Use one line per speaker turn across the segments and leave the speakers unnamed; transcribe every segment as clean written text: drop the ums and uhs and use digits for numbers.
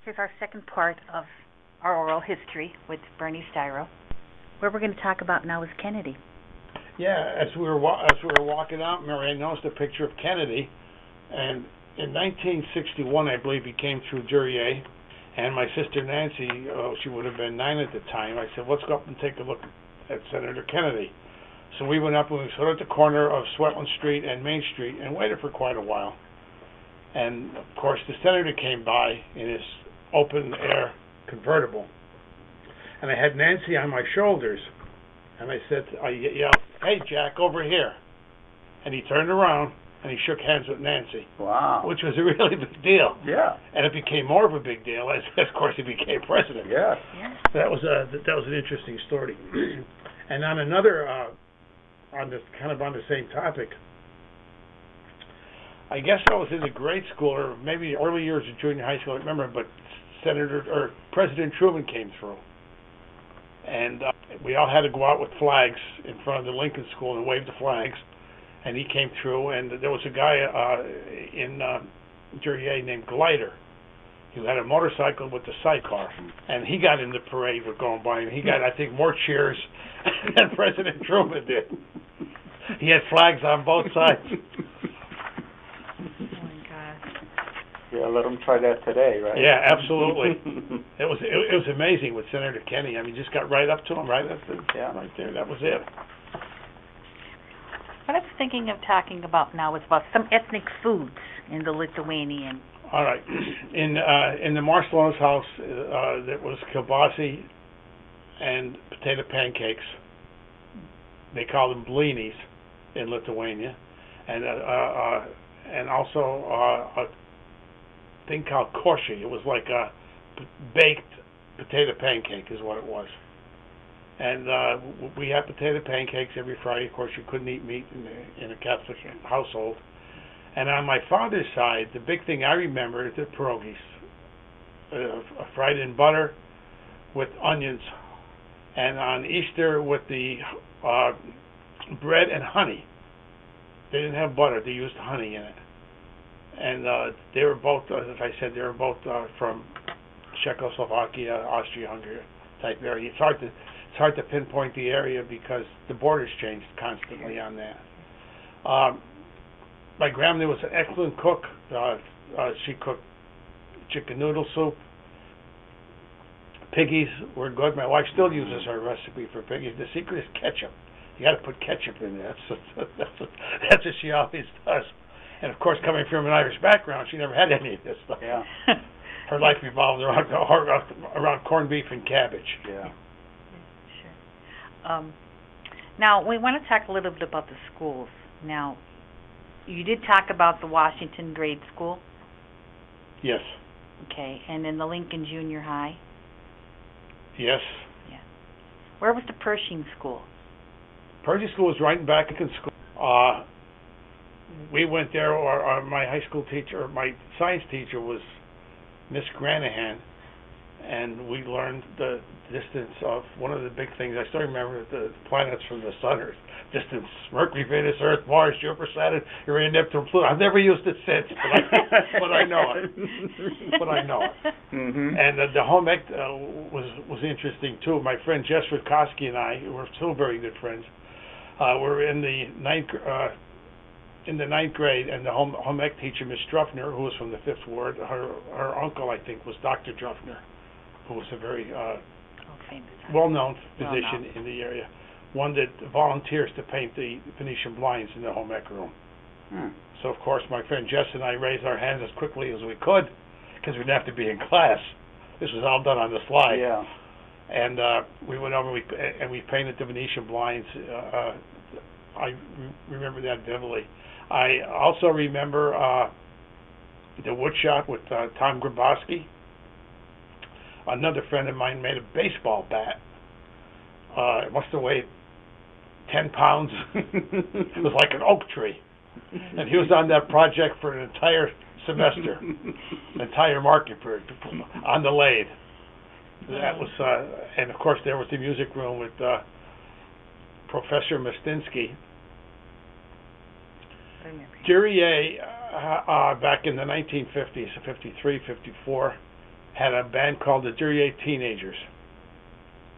Here's our second part of our oral history with Bernie Stiroh. What we're going to talk about now is Kennedy.
Yeah, as we were walking out, Mary, I noticed a picture of Kennedy, and in 1961, I believe he came through Duryea, and my sister Nancy, she would have been 9 at the time. I said, let's go up and take a look at Senator Kennedy. So we went up and we stood at the corner of Swetland Street and Main Street and waited for quite a while. And of course, the senator came by in his open-air convertible, and I had Nancy on my shoulders, and I said, I yelled, "Hey, Jack, over here!" And he turned around and he shook hands with Nancy.
Wow.
Which was a really big deal.
Yeah.
And it became more of a big deal as of course, he became president.
Yes.
Yeah.
That was an interesting story. And on another, on the same topic, I guess I was in the grade school or maybe early years of junior high school. I don't remember, but President Truman came through, and we all had to go out with flags in front of the Lincoln School and wave the flags. And he came through, and there was a guy in Duryea named Glider, who had a motorcycle with a sidecar, and he got in the parade. We're going by, and he got, I think, more cheers than President Truman did. He had flags on both sides.
Oh my God.
Yeah, let them try that today, right?
Yeah, absolutely. It was amazing with Senator Kennedy. I mean, just got right up to him, right there. That was it.
What I was thinking of talking about now is about some ethnic foods in the Lithuanian.
All right. In the Marcelona's house, there was kielbasi and potato pancakes. They call them blinis in Lithuania, and also a thing called koshi. It was like a baked potato pancake, is what it was. And we had potato pancakes every Friday. Of course, you couldn't eat meat in a Catholic household. And on my father's side, the big thing I remember is the pierogies, fried in butter with onions, and on Easter with the bread and honey. They didn't have butter; they used honey in it. And they were both, as I said, from Czechoslovakia, Austria-Hungary type area. It's hard to pinpoint the area because the borders changed constantly on that. My grandmother was an excellent cook. She cooked chicken noodle soup. Piggies were good. My wife still uses her recipe for piggies. The secret is ketchup. You got to put ketchup in there. That's what she always does. And of course, coming from an Irish background, she never had any of this stuff.
Yeah.
Her life revolved around corned beef and cabbage.
Yeah.
Sure. Now, we want to talk a little bit about the schools. Now, you did talk about the Washington grade school.
Yes.
Okay, and then the Lincoln Junior High.
Yes.
Yeah. Where was the Pershing School?
Pershing School was right in back in school. We went there, or my high school teacher, my science teacher was Miss Granahan, and we learned the distance of one of the big things. I still remember the planets from the sun, Earth distance: Mercury, Venus, Earth, Mars, Jupiter, Saturn, Uranus, Neptune, Pluto. I've never used it since, but I know it.
Mm-hmm.
And the home ec was interesting too. My friend Jess Rutkowski and I, who were still very good friends, were in the ninth grade, and the home ec teacher, Miss Druffner, who was from the 5th Ward, her uncle, I think, was Dr. Druffner, who was a very well-known physician in the area, one that volunteers to paint the Venetian blinds in the home ec room. So, of course, my friend Jess and I raised our hands as quickly as we could, because we didn't have to be in class. This was all done on the slide.
Yeah.
And we went over and we painted the Venetian blinds. I remember that vividly. I also remember the wood shop with Tom Grabowski. Another friend of mine made a baseball bat. It must have weighed 10 pounds. It was like an oak tree. And he was on that project for an entire semester, an entire market period, on the lathe. That was, and of course there was the music room with Professor Mustinsky. Duryea, back in the 1950s, 53, 54, had a band called the Duryea Teenagers.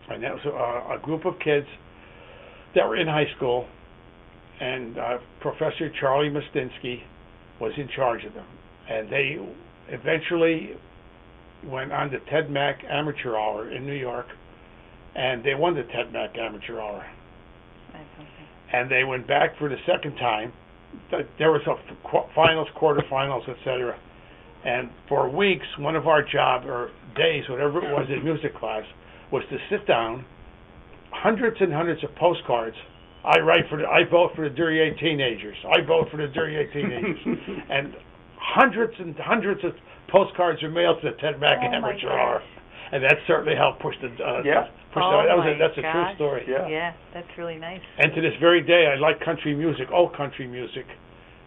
And that was a group of kids that were in high school, and Professor Charlie Mustinsky was in charge of them. And they eventually went on to Ted Mack Amateur Hour in New York, and they won the Ted Mack Amateur Hour. And they went back for the second time. There was a finals, quarterfinals, etc. And for weeks, one of our job, or days, whatever it was in music class, was to sit down, hundreds and hundreds of postcards. I vote for the Duryea Teenagers. I vote for the Duryea Teenagers. And hundreds and hundreds of postcards were mailed to the Ted Mack Amateur Hour. And that certainly helped push the that's a true story.
Yeah, that's really nice.
And to this very day, I like country music, old country music,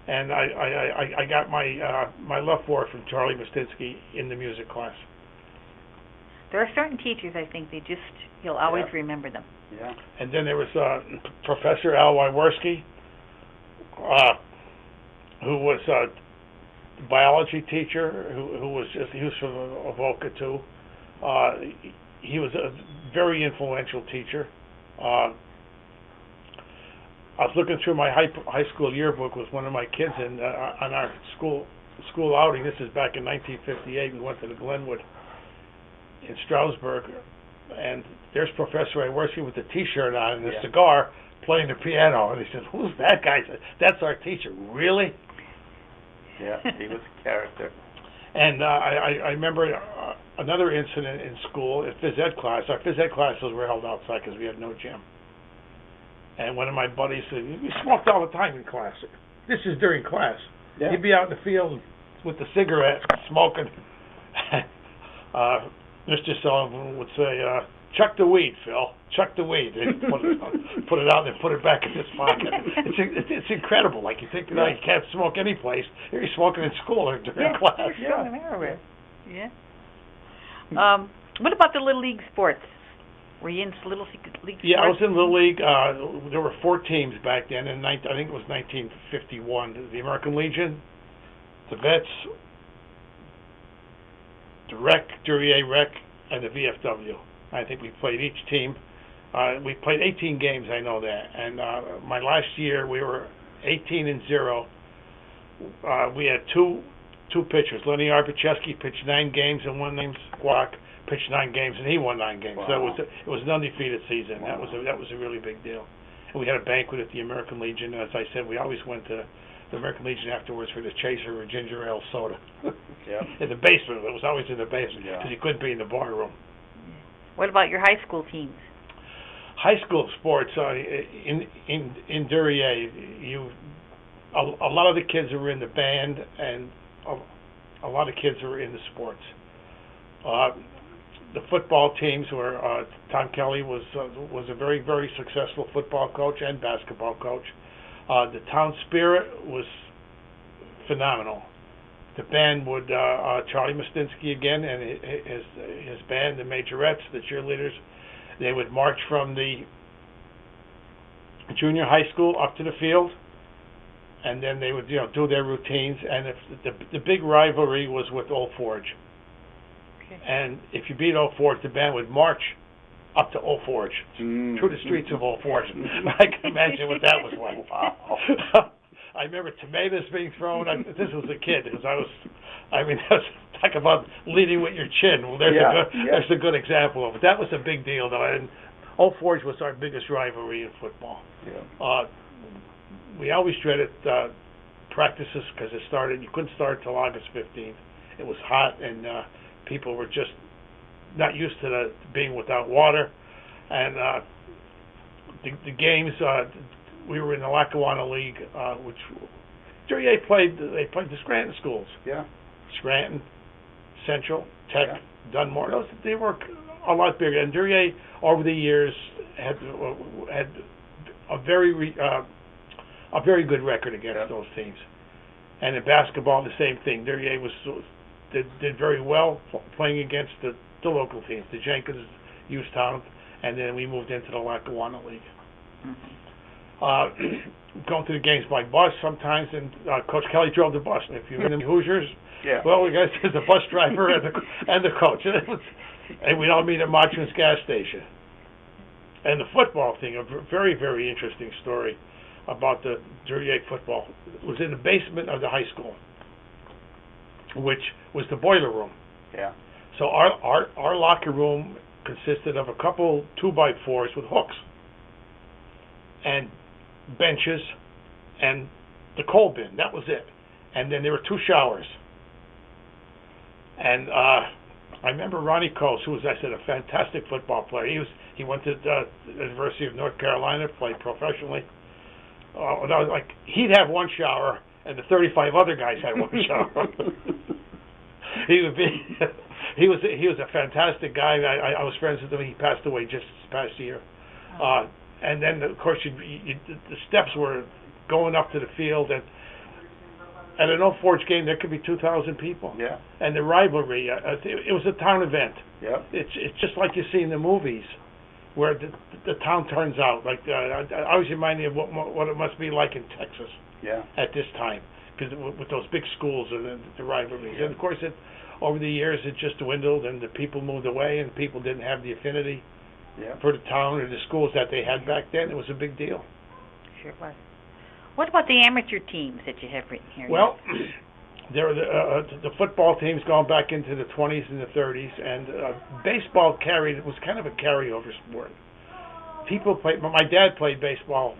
and I got my love for it from Charlie Mustinsky in the music class.
There are certain teachers, I think, you'll always remember them.
Yeah.
And then there was Professor Al Wyworski, who was a biology teacher, who was from Avoca too. He was a very influential teacher. I was looking through my high school yearbook with one of my kids, and on our school outing, this is back in 1958, we went to the Glenwood in Stroudsburg, and there's Professor Wyworski with a T-shirt on and a cigar playing the piano, and he said, "Who's that guy?" I said, "That's our teacher." Really?
Yeah, he was a character.
And I remember another incident in school, in phys ed class. Our phys ed classes were held outside because we had no gym. And one of my buddies said, "You smoked all the time in class." This is during class.
Yeah.
He'd be out in the field with the cigarette, smoking. Mr. Sullivan would say, "Chuck the weed, Phil. Chuck the weed." They'd put it out and put it back in his pocket. It's incredible. Like, you think, you can't smoke any place. Here you're smoking in school or during class.
You're smoking everywhere. Yeah. What about the Little League sports? Were you in Little League sports?
Yeah, I was in Little League. There were 4 teams back then, and I think it was 1951. The American Legion, the Vets, the Rec, Duryea Rec, and the VFW. I think we played each team. We played 18 games, I know that. And my last year, we were 18-0. We had two pitchers. Lenny Arbucheski pitched 9 games and won. Named Squawk pitched 9 games, and he won 9 games.
Wow.
So it was an undefeated season.
Wow.
That was a really big deal. And we had a banquet at the American Legion. As I said, we always went to the American Legion afterwards for the chaser or ginger ale soda.
Yeah.
In the basement. It was always in the basement because
Yeah.
you couldn't be in the bar room.
What about your high school teams?
High school sports in Duryea, a lot of the kids were in the band, and a lot of kids were in the sports. The football teams were Tom Kelly was a very, very successful football coach and basketball coach. The town spirit was phenomenal. The band would Charlie Mustinsky again and his band, the Majorettes, the cheerleaders. They would march from the junior high school up to the field, and then they would do their routines. And if the big rivalry was with Old Forge, and if you beat Old Forge, the band would march up to Old Forge through the streets of Old Forge. I can imagine what that was like. Wow. I remember tomatoes being thrown. This was a kid because talk about leading with your chin. Well, there's a good example of it. That was a big deal, though. And Old Forge was our biggest rivalry in football. Yeah. We always dreaded practices because you couldn't start till August 15th. It was hot, and people were just not used to being without water. And the games, we were in the Lackawanna League, which Duryea played the Scranton schools.
Yeah.
Scranton, Central, Tech, Dunmore. They were a lot bigger. And Duryea, over the years, had a very good record against those teams. And in basketball, the same thing. Duryea did very well playing against the local teams, the Jenkins, Hughestown, and then we moved into the Lackawanna League. going to the games by bus sometimes, and Coach Kelly drove the bus. If you're in the Hoosiers,
Yeah.
well, we got the bus driver and the coach, and we'd all meet at Marchman's gas station. And the football thing, a very, very interesting story about the Duryea football. It was in the basement of the high school, which was the boiler room.
Yeah.
So our locker room consisted of a couple 2x4s with hooks and benches and the coal bin. That was it. And then there were 2 showers. And I remember Ronnie Coase, who was, I said, a fantastic football player. He went to the University of North Carolina, played professionally. And I was like, he'd have 1 shower, and the 35 other guys had 1 shower. He was a fantastic guy. I was friends with him. He passed away just this past year. And then, of course, the steps were going up to the field, and at an Old Forge game, there could be 2,000 people.
Yeah.
And the rivalry, it was a town event.
Yeah.
It's just like you see in the movies, where the town turns out. Like I always remind me of what it must be like in Texas.
Yeah.
At this time, because with those big schools and the rivalries, and of course, over the years it just dwindled, and the people moved away, and people didn't have the affinity for the town or the schools that they had back then. It was a big deal.
Sure was. What about the amateur teams that you have written here?
Well, there were the football teams going back into the 20s and the 30s, and baseball was kind of a carryover sport. People played. My dad played baseball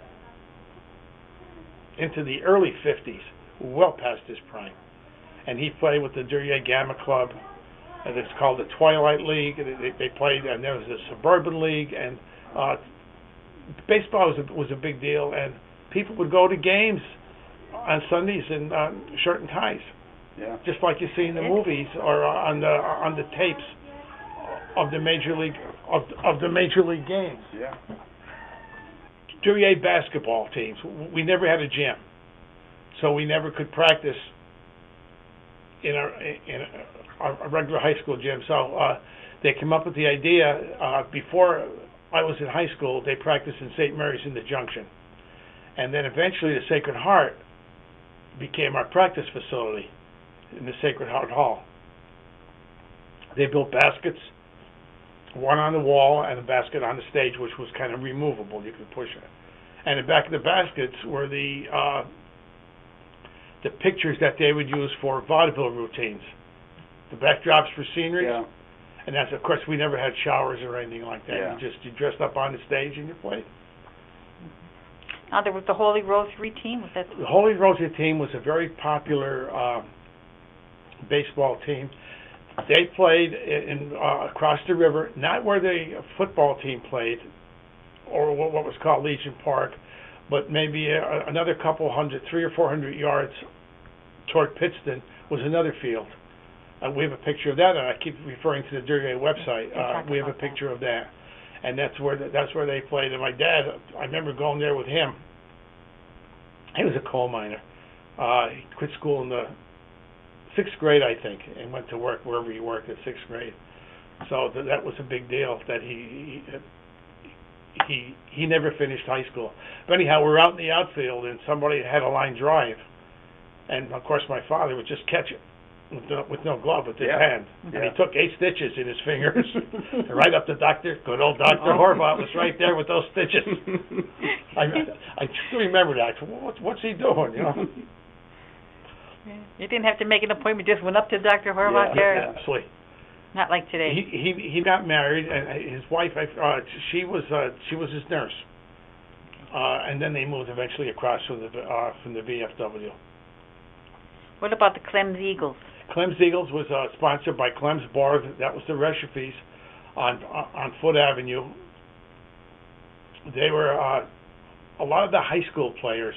into the early 50s, well past his prime, and he played with the Duryea Gamma Club. And it's called the Twilight League. They played, and there was the Suburban League, and baseball was a big deal. And people would go to games on Sundays in shirt and ties, just like you see in the movies or on the tapes of the major league games.
Yeah.
Duryea basketball teams. We never had a gym, so we never could practice in our regular high school gym. So they came up with the idea before I was in high school. They practiced in St. Mary's in the Junction. And then eventually the Sacred Heart became our practice facility in the Sacred Heart Hall. They built baskets, one on the wall and a basket on the stage, which was kind of removable. You could push it. And in the back of the baskets were the pictures that they would use for vaudeville routines, the backdrops for scenery.
Yeah.
And that's, of course, we never had showers or anything like that.
Yeah.
You dressed up on the stage and you played.
Now there was the Holy Rosary team. Was that?
The Holy Rosary team was a very popular baseball team. They played in across the river, not where the football team played, or what was called Legion Park, but maybe another couple hundred, 300 or 400 yards toward Pittston was another field. We have a picture of that, and I keep referring to the Duryea website. We have a picture of that. And that's where they played. And my dad, I remember going there with him. He was a coal miner. He quit school in the 6th grade, I think, and went to work wherever he worked at 6th grade. So that was a big deal that he never finished high school. But anyhow, we were out in the outfield, and somebody had a line drive, and of course my father would just catch it with no glove with his hand. And he took 8 stitches in his fingers, right up to good old Dr. Horvath was right there with those stitches. I still remember that. What's he doing, you know?
You didn't have to make an appointment; just went up to Dr. Horvath there.
Yeah, absolutely.
Not like today.
He got married, and his wife, she was his nurse, and then they moved eventually across from the VFW.
What about the Clem's Eagles?
Clem's Eagles was sponsored by Clem's Bar. That was the Reshefis on Foot Avenue. They were a lot of the high school players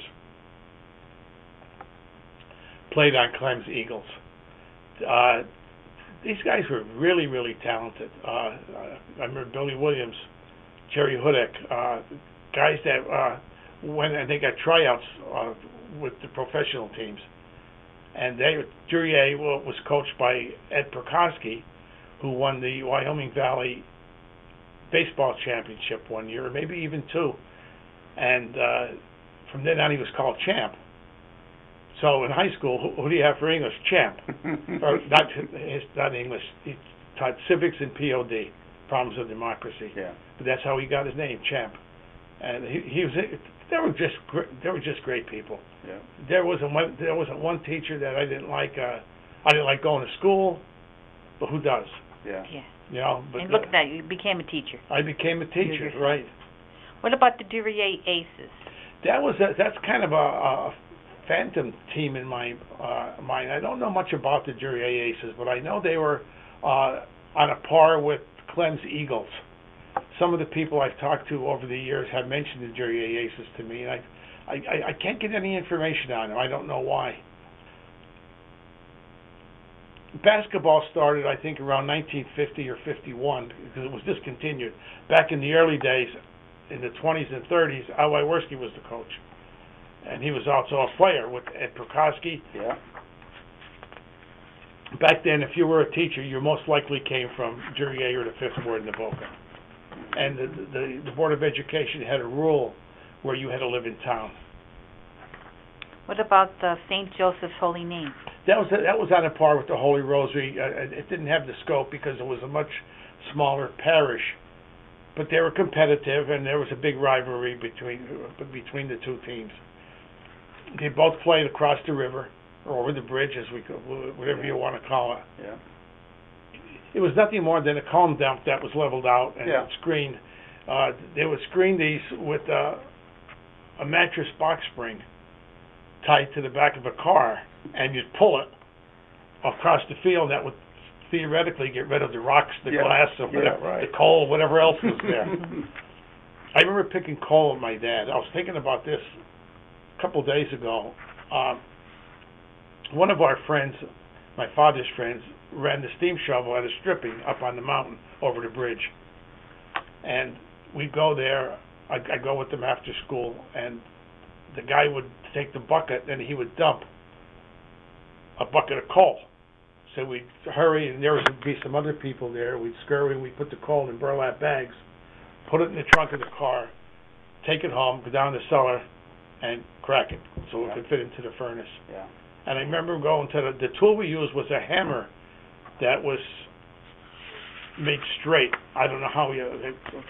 played on Clem's Eagles. These guys were really, really talented. I remember Billy Williams, Jerry Hudick, guys that went and they got tryouts with the professional teams. And Duryea was coached by Ed Prokosky, who won the Wyoming Valley baseball championship one year, or maybe even 2. And from then on he was called Champ. So in high school, who do you have for English? Champ. Or not English. He taught civics and POD, Problems of Democracy.
Yeah.
But that's how he got his name, Champ. And he was. They were just great people.
Yeah.
There wasn't one teacher that I didn't like. I didn't like going to school, but who does?
Yeah.
Yeah.
You know. But
And look at that, you became a teacher.
I became a teacher, right?
What about the Duryea Aces?
That's kind of a phantom team in my mind. I don't know much about the Duryea Aces, but I know they were on a par with Clem's Eagles. Some of the people I've talked to over the years have mentioned the Duryea Aces to me, and I can't get any information on them. I don't know why. Basketball started, I think, around 1950 or 51 because it was discontinued. Back in the early days, in the 20s and 30s, Al Wyworski was the coach, and he was also a player with Ed Prokosky.
Yeah.
Back then, if you were a teacher, you most likely came from Duryea or the Fifth Ward in the Boca. And the Board of Education had a rule where you had to live in town.
What about the St. Joseph's Holy Name?
That was on a par with the Holy Rosary. It didn't have the scope because it was a much smaller parish, but they were competitive, and there was a big rivalry between the two teams. They both played across the river or over the bridge, whatever you want to call it.
Yeah.
It was nothing more than a calm dump that was leveled out and
Yeah.
screened. They would screen these with a mattress box spring tied to the back of a car, and you'd pull it across the field. That would theoretically get rid of the rocks, the glass, or whatever,
right.
the coal, whatever else was there. I remember picking coal with my dad. I was thinking about this a couple of days ago. One of our friends, my father's friends, ran the steam shovel at a stripping up on the mountain over the bridge. And we'd go there. I'd go with them after school, and the guy would take the bucket and he would dump a bucket of coal. So we'd hurry, and there would be some other people there. We'd scurry, and we'd put the coal in burlap bags, put it in the trunk of the car, take it home, go down the cellar, and crack it so it could fit into the furnace.
Yeah.
And I remember going to the tool we used was a hammer that was made straight. I don't know how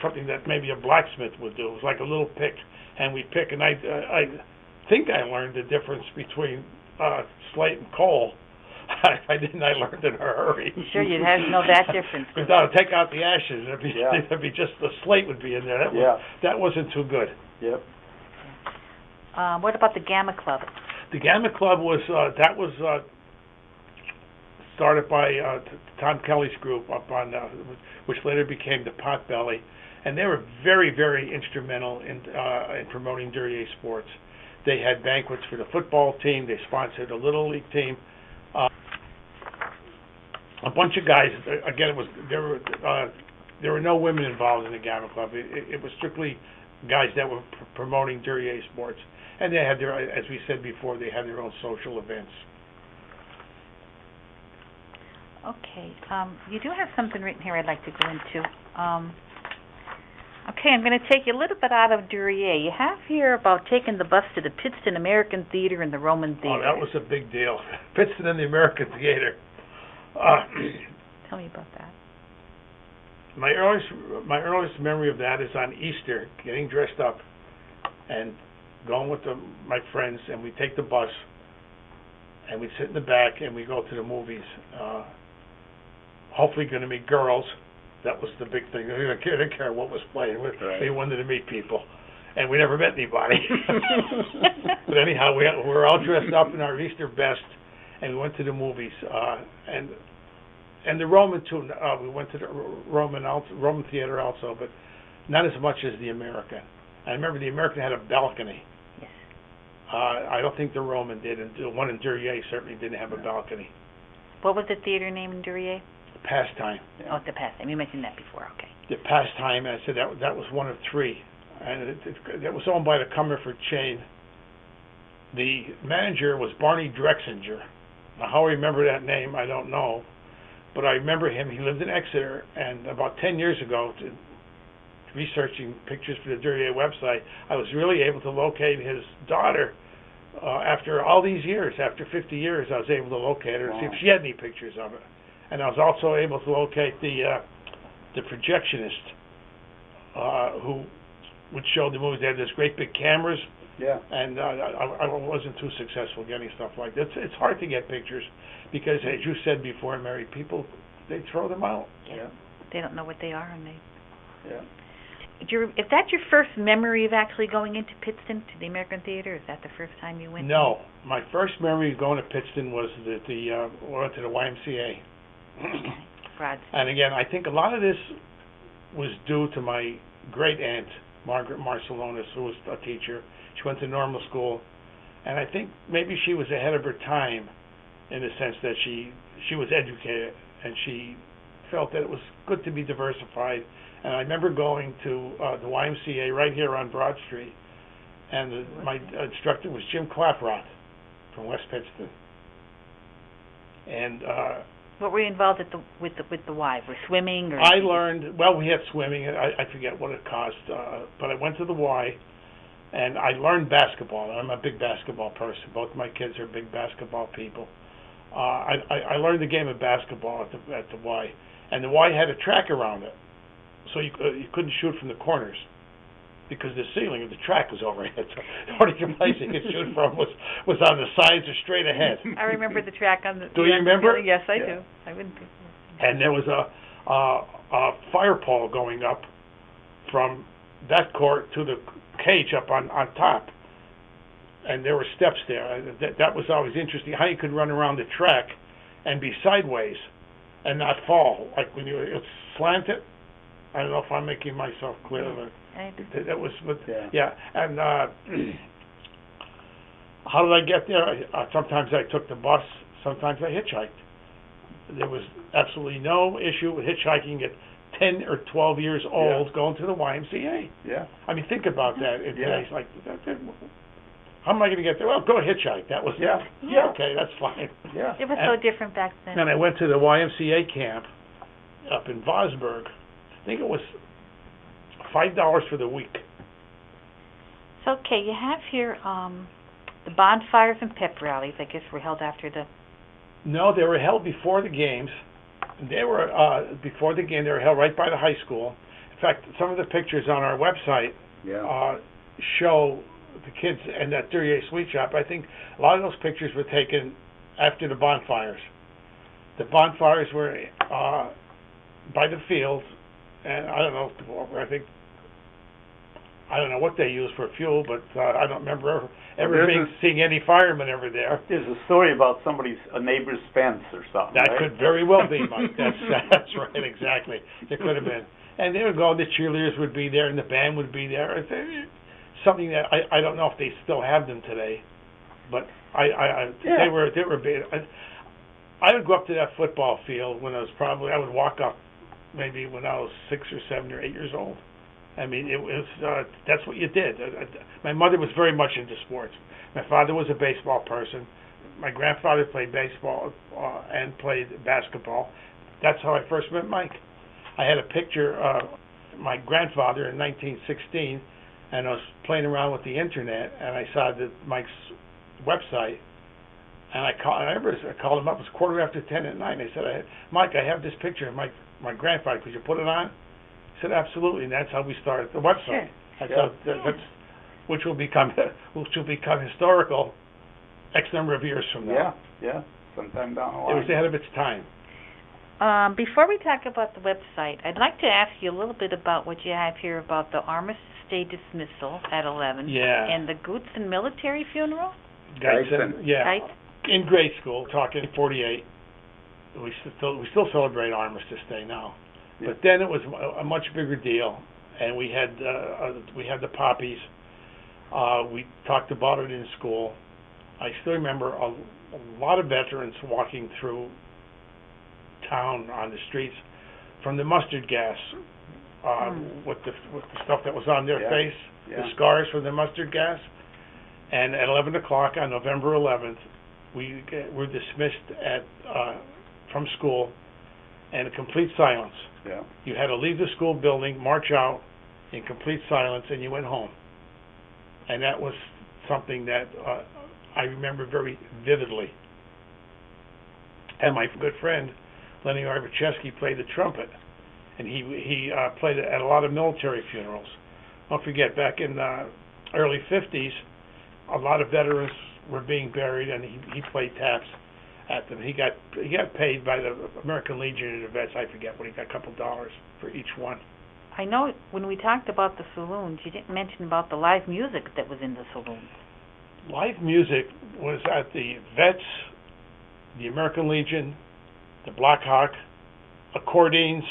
something that maybe a blacksmith would do. It was like a little pick, and we pick. And I think I learned the difference between slate and coal. If I didn't, I learned in a hurry.
Sure, you'd have to know that difference.
Because I would take out the ashes, there'd be just the slate would be in there. That wasn't too good.
Yep.
What about the Gamma Club?
The Gamma Club was started by Tom Kelly's group up on, which later became the Potbelly, and they were very, very instrumental in promoting Duryea sports. They had banquets for the football team. They sponsored a little league team. A bunch of guys. Again, there were no women involved in the Gamma Club. It was strictly guys that were promoting Duryea sports, and they had their, as we said before, they had their own social events.
Okay, you do have something written here I'd like to go into. Okay, I'm going to take you a little bit out of Duryea. You have here about taking the bus to the Pittston American Theater and the Roman Theater.
Oh, that was a big deal. Pittston and the American Theater.
Tell me about that.
My earliest memory of that is on Easter, getting dressed up and going with my friends, and we take the bus, and we sit in the back, and we go to the movies. Hopefully going to meet girls. That was the big thing. They didn't care what was playing. They wanted to meet people. And we never met anybody. But anyhow, we were all dressed up in our Easter best, and we went to the movies. And the Roman, too. We went to the Roman theater also, but not as much as the American. I remember the American had a balcony.
Yes.
I don't think the Roman did, and the one in Duryea certainly didn't have a balcony.
What was the theater name in Duryea?
Pastime.
Oh, the Pastime. You mentioned that before. Okay.
The Pastime, I said that was one of three, and it was owned by the Comerford chain. The manager was Barney Drexinger. Now, how I remember that name, I don't know, but I remember him. He lived in Exeter, and about 10 years ago, researching pictures for the Duryea website, I was really able to locate his daughter. After all these years, after 50 years, I was able to locate her and see if she had any pictures of it. And I was also able to locate the projectionist who would show the movies. They had these great big cameras.
Yeah.
And I wasn't too successful getting stuff like that. It's hard to get pictures because, as you said before, Mary, people, they throw them out.
Yeah.
They don't know what they are, and they...
Yeah.
Is that your first memory of actually going into Pittston, to the American Theater? Is that the first time you went?
No. My first memory of going to Pittston was we went to the YMCA. And again, I think a lot of this was due to my great aunt, Margaret Marcellonis, who was a teacher. She went to normal school, and I think maybe she was ahead of her time in the sense that she was educated, and she felt that it was good to be diversified. And I remember going to the YMCA right here on Broad Street, and my instructor was Jim Clafroth from West Pittston. And
what were you involved with the Y? Were swimming or?
I learned, well, we had swimming. I forget what it cost, but I went to the Y, and I learned basketball. I'm a big basketball person. Both my kids are big basketball people. I learned the game of basketball at the Y, and the Y had a track around it, so you couldn't shoot from the corners because the ceiling of the track was overhead. So the only place you could shoot from was on the sides or straight ahead.
I remember the track on the.
Do you remember?
Yes, I do. I wouldn't.
And there was a fire pole going up from that court to the cage up on top, and there were steps there. That was always interesting. How you could run around the track and be sideways and not fall, like when it's slanted. I don't know if I'm making myself clear. But that was, yeah. And how did I get there? Sometimes I took the bus. Sometimes I hitchhiked. There was absolutely no issue with hitchhiking at 10 or 12 years old going to the YMCA.
Yeah.
I mean, think about that. It's like, how am I going to get there? Well, go hitchhike. That was okay. That's fine.
Yeah.
It was so different back then.
And I went to the YMCA camp up in Vosburg. I think it was $5 for the week.
So, okay, you have here the bonfires and pep rallies. I guess were held after the.
No, they were held before the games. They were before the game. They were held right by the high school. In fact, some of the pictures on our website show the kids and that Duryea sweet shop. I think a lot of those pictures were taken after the bonfires. The bonfires were by the field, and I don't know. I don't know what they used for fuel, but I don't remember ever seeing any firemen ever there.
There's a story about a neighbor's fence or something.
That
right?
could very well be, Mike. That's right, exactly. It could have been. And they would go, the cheerleaders would be there, and the band would be there. It's something that I don't know if they still have them today, but they were big. I would go up to that football field when I would walk up maybe when I was 6 or 7 or 8 years old. I mean, it was that's what you did. My mother was very much into sports. My father was a baseball person. My grandfather played baseball and played basketball. That's how I first met Mike. I had a picture of my grandfather in 1916, and I was playing around with the internet, and I saw Mike's website, and I called him up. It was 10:15 at night. And I said, Mike, I have this picture of my grandfather. Could you put it on? He said, absolutely, and that's how we started the website. That's which will become historical X number of years from now.
Yeah, sometime down the line.
It was ahead of its time.
Before we talk about the website, I'd like to ask you a little bit about what you have here about the Armistice Day dismissal at 11.
Yeah.
And the Goodson military funeral?
Guyson, yeah.
Right?
In grade school, talking 48, we still celebrate Armistice Day now.
Yeah.
But then it was a much bigger deal, and we had the poppies. We talked about it in school. I still remember a lot of veterans walking through town on the streets from the mustard gas with the stuff that was on their face, the scars from the mustard gas. And at 11 o'clock on November 11th, we were dismissed from school, and a complete silence.
Yeah.
You had to leave the school building, march out, in complete silence, and you went home. And that was something that I remember very vividly. And my good friend, Lenny Arbucheski, played the trumpet, and he played it at a lot of military funerals. Don't forget, back in the early 50s, a lot of veterans were being buried, and he played taps at them. He got paid by the American Legion of Vets. I forget what he got, a couple dollars for each one.
I know when we talked about the saloons, you didn't mention about the live music that was in the saloons.
Live music was at the Vets, the American Legion, the Black Hawk. Accordions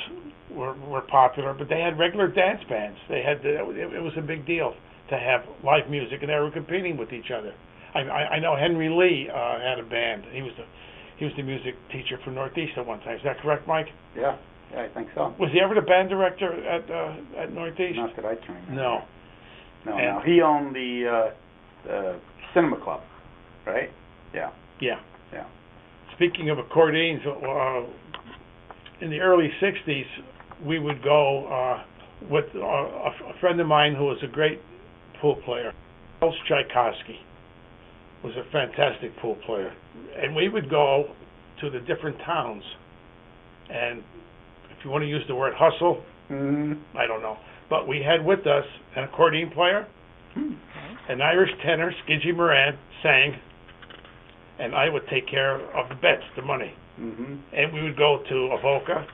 were popular, but they had regular dance bands. It was a big deal to have live music, and they were competing with each other. I know Henry Lee had a band. He was the music teacher for Northeast at one time. Is that correct, Mike?
Yeah, I think so.
Was he ever the band director at Northeast?
Not that I can remember.
No.
No. He owned the cinema club, right? Yeah.
Yeah. Speaking of accordions, in the early 60s, we would go with a friend of mine who was a great pool player. Charles Tchaikovsky was a fantastic pool player. And we would go to the different towns. And if you want to use the word hustle, I don't know. But we had with us an accordion player, an Irish tenor, Skidgy Moran, sang, and I would take care of the bets, the money. And we would go to Avoca,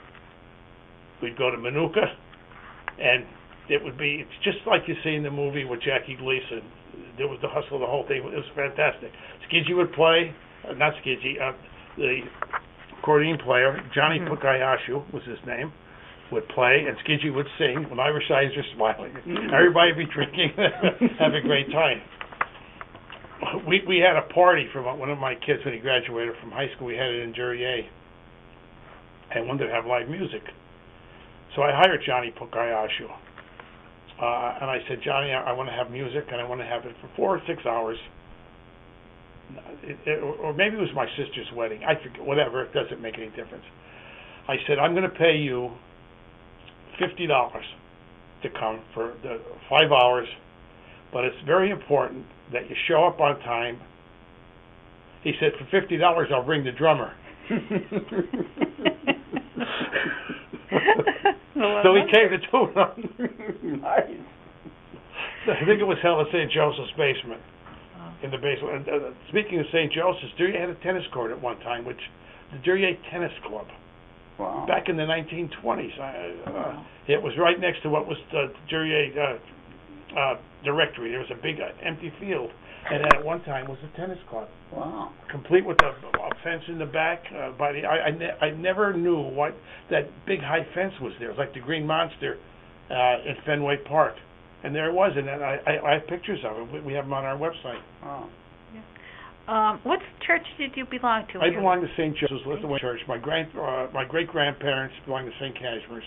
we'd go to Manuka, and it's just like you see in the movie with Jackie Gleason. There was the hustle, the whole thing. It was fantastic. Skidgy would play, not Skidgy, the accordion player, Johnny Pukayashu was his name, would play, and Skidgy would sing, when Irish eyes are smiling. Everybody would be drinking, have a great time. We had a party for one of my kids when he graduated from high school. We had it in Duryea, and wanted to have live music. So I hired Johnny Pukayashu. And I said, Johnny, I want to have music, and I want to have it for 4 or 6 hours. Or maybe it was my sister's wedding. I forget, whatever, it doesn't make any difference. I said, I'm going to pay you $50 to come for the 5 hours, but it's very important that you show up on time. He said, for $50, I'll bring the drummer. So he came to tune up.
Nice.
I think it was held at St. Joseph's basement, in the basement. And, speaking of St. Joseph's, Duryea had a tennis court at one time, which the Duryea Tennis Club.
Wow.
Back in the 1920s. It was right next to what was the Duryea Directory. There was a big empty field, and at one time was a tennis club.
Wow.
Complete with a fence in the back. I never knew what that big high fence was there. It was like the Green Monster in Fenway Park. And there it was, and I have pictures of it. We have them on our website.
Wow.
What church did you belong to?
I belong to St. Joseph's Lutheran Church. My great-grandparents belonged to St. Casimir's.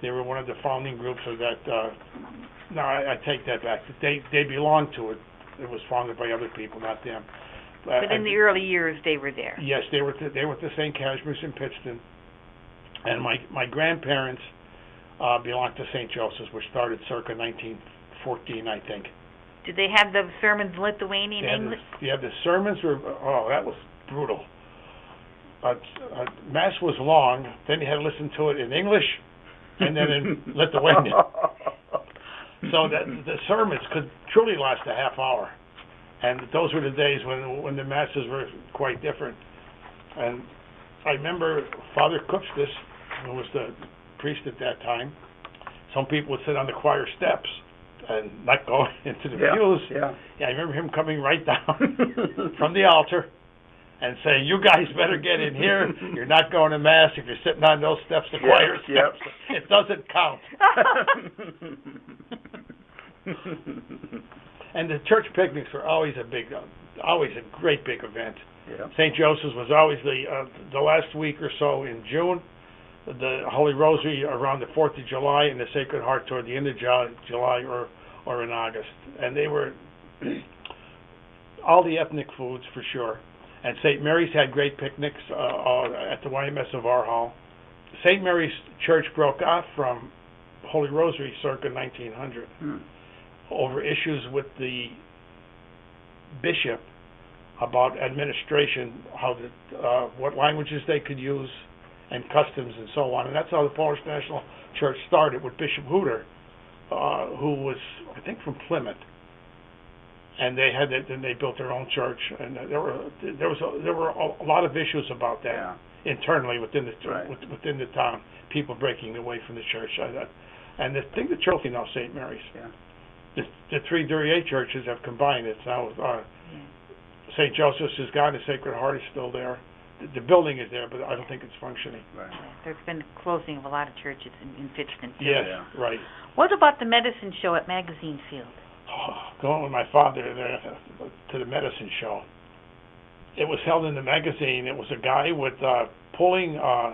They were one of the founding groups of that. No, I take that back. They belonged to it. It was founded by other people, not them.
But in the early years, they were there.
Yes, they were to St. Casimir's in Pittston. And my grandparents belonged to St. Joseph's, which started circa 1914, I think.
Did they have the sermons in Lithuanian English?
Yeah, the sermons were, that was brutal. Mass was long, then you had to listen to it in English, and then in Lithuanian. So the sermons could truly last a half hour. And those were the days when the masses were quite different. And I remember Father Kupstis, who was the priest at that time. Some people would sit on the choir steps and not go into the pews.
Yeah,
I remember him coming right down from the altar and saying, "You guys better get in here. You're not going to mass if you're sitting on those steps, the choir steps. It doesn't count." And the church picnics were always a great big event.
Yeah.
St. Joseph's was always the last week or so in June, the Holy Rosary around the 4th of July, and the Sacred Heart toward the end of July or in August. And they were all the ethnic foods for sure. And St. Mary's had great picnics at the YMS of our hall. St. Mary's Church broke off from Holy Rosary circa 1900 over issues with the bishop about administration, how what languages they could use, and customs and so on. And that's how the Polish National Church started with Bishop Hooter, who was, I think, from Plymouth. And they had then they built their own church, and there were a lot of issues about that internally within within the town. People breaking away from the church, and the thing that church now St. Mary's. The three Duryea churches have combined. It's now St. Joseph's is gone. The Sacred Heart is still there. The building is there, but I don't think it's functioning.
Right. There's been closing of a lot of churches in Pittston too.
Yes, right.
What about the medicine show at Magazine Field?
Going with my father there to the medicine show. It was held in the magazine. It was a guy with pulling a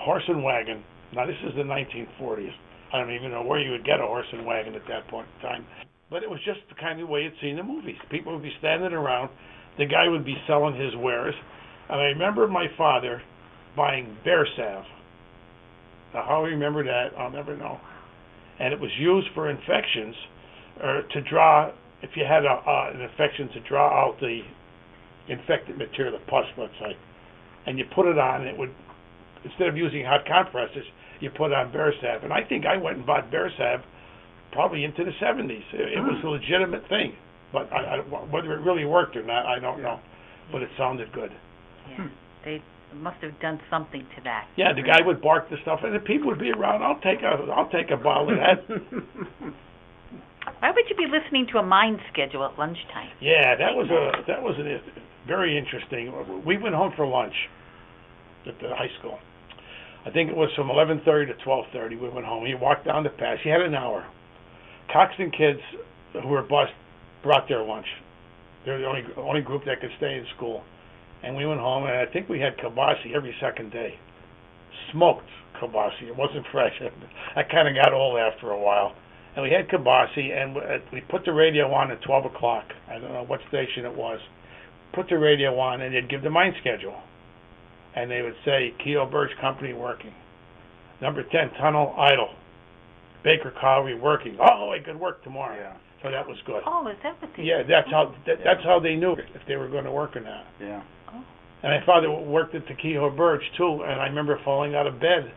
horse and wagon. Now this is the 1940s. I don't even know where you would get a horse and wagon at that point in time. But it was just the kind of way you'd see in the movies. People would be standing around. The guy would be selling his wares. And I remember my father buying bear salve. Now how I remember that, I'll never know. And it was used for infections, or to draw, if you had an infection, to draw out the infected material, the pus, let's say. And you put it on, it would, instead of using hot compresses, you put on bear salve. And I think I went and bought bear salve probably into the 70s. It was a legitimate thing. But whether it really worked or not, I don't know. But it sounded good.
Yeah. They must have done something to that.
Yeah, the guy would bark the stuff, and the people would be around. I'll take a bottle of that.
Why would you be listening to a mind schedule at lunchtime?
Yeah, that was very interesting. We went home for lunch at the high school. I think it was from 11:30 to 12:30. We went home. He walked down the path. He had an hour. Coxton kids who were bused brought their lunch. They're the only group that could stay in school. And we went home, and I think we had kibasi every second day. Smoked kibasi. It wasn't fresh. I kind of got old after a while. And we had kibasi, and we put the radio on at 12 o'clock. I don't know what station it was. Put the radio on, and they'd give the mine schedule. And they would say, Keogh Birch Company working. Number 10, tunnel idle. Baker Colliery working. Oh, I could work tomorrow.
Yeah.
So that was good.
Oh, is that what they
Yeah, that's how they knew if they were going to work or not.
Yeah.
Oh.
And my father worked at the Keogh Birch too, and I remember falling out of bed.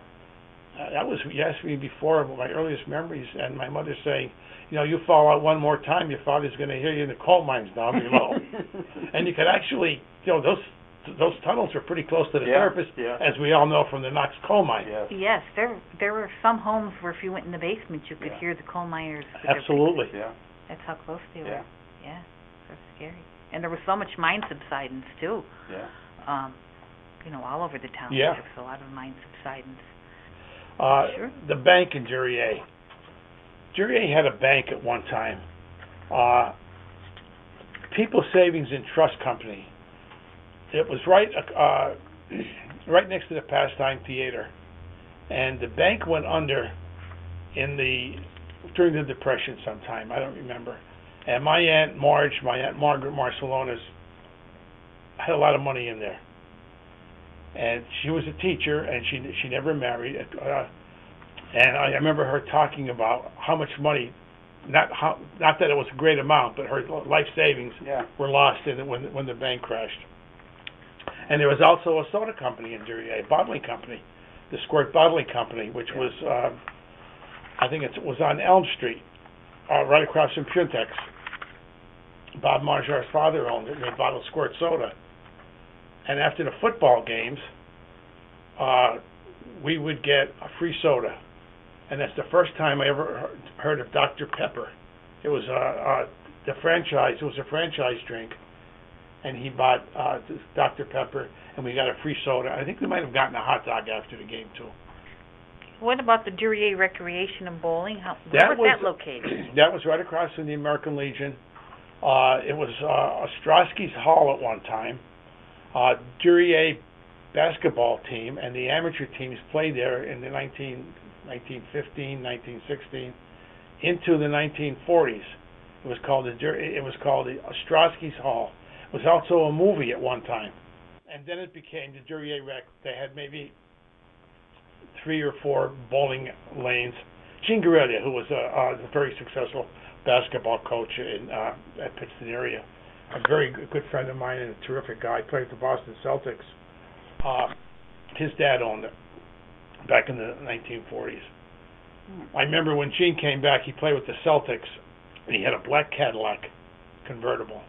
That was, you asked me before, my earliest memories, and my mother saying, you fall out one more time, your father's going to hear you in the coal mines down below. And you could actually, those tunnels are pretty close to the surface, as we all know from the Knox coal mine.
Yes, there were some homes where if you went in the basement, you could hear the coal miners.
Absolutely.
Yeah.
That's how close they were.
Yeah.
That's scary. And there was so much mine subsidence too.
Yeah.
All over the town.
Yeah.
There was a lot of mine subsidence. Sure.
The bank in Duryea. Duryea had a bank at one time. People's Savings and Trust Company. It was right next to the Pastime Theater, and the bank went under during the Depression sometime. I don't remember. And my Aunt Margaret Marcelones, had a lot of money in there. And she was a teacher, and she never married. And I remember her talking about how much money, not that it was a great amount, but her life savings were lost when the bank crashed. And there was also a soda company in Duryea, a bottling company, the Squirt Bottling Company, which was, I think it was on Elm Street, right across from Puntex. Bob Marjar's father owned it, and they bottled Squirt soda. And after the football games, we would get a free soda. And that's the first time I ever heard of Dr. Pepper. It was a franchise drink. And he bought this Dr. Pepper, and we got a free soda. I think we might have gotten a hot dog after the game, too.
What about the Duryea Recreation and Bowling? Where was that located?
That was right across from the American Legion. It was Ostrowski's Hall at one time. Duryea basketball team and the amateur teams played there in the 1915, 1916, into the 1940s. It was called the Ostrowski's Hall. It was also a movie at one time. And then it became the Duryea Rec. They had maybe 3 or 4 bowling lanes, Gene Duryea, who was a very successful basketball coach at Pittston area. A very good friend of mine and a terrific guy. Played with the Boston Celtics. His dad owned it back in the 1940s. I remember when Gene came back, he played with the Celtics, and he had a black Cadillac convertible.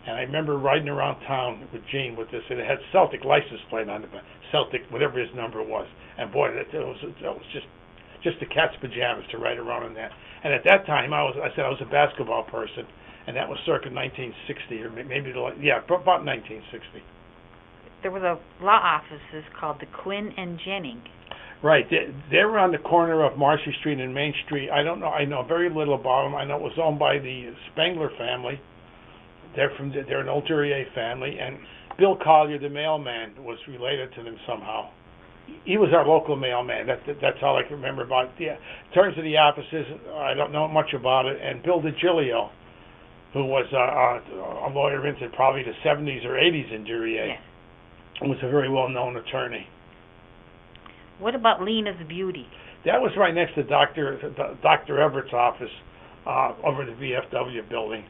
And I remember riding around town with Gene with this, and it had Celtic license plate on it, Celtic, whatever his number was. And boy, that was just the cat's pajamas to ride around in that. And at that time, I said I was a basketball person, and that was circa 1960, or maybe about 1960.
There was a law offices called the Quinn and Jennings.
Right, they were on the corner of Marcy Street and Main Street. I don't know. I know very little about them. I know it was owned by the Spangler family. They're an old Duryea family, and Bill Collier, the mailman, was related to them somehow. He was our local mailman. That's all I can remember about it. In terms of the offices, I don't know much about it. And Bill DiGilio, who was a lawyer into probably the 70s or 80s in Duryea, was a very well-known attorney.
What about Lena's Beauty?
That was right next to Dr. Everett's office over the VFW building.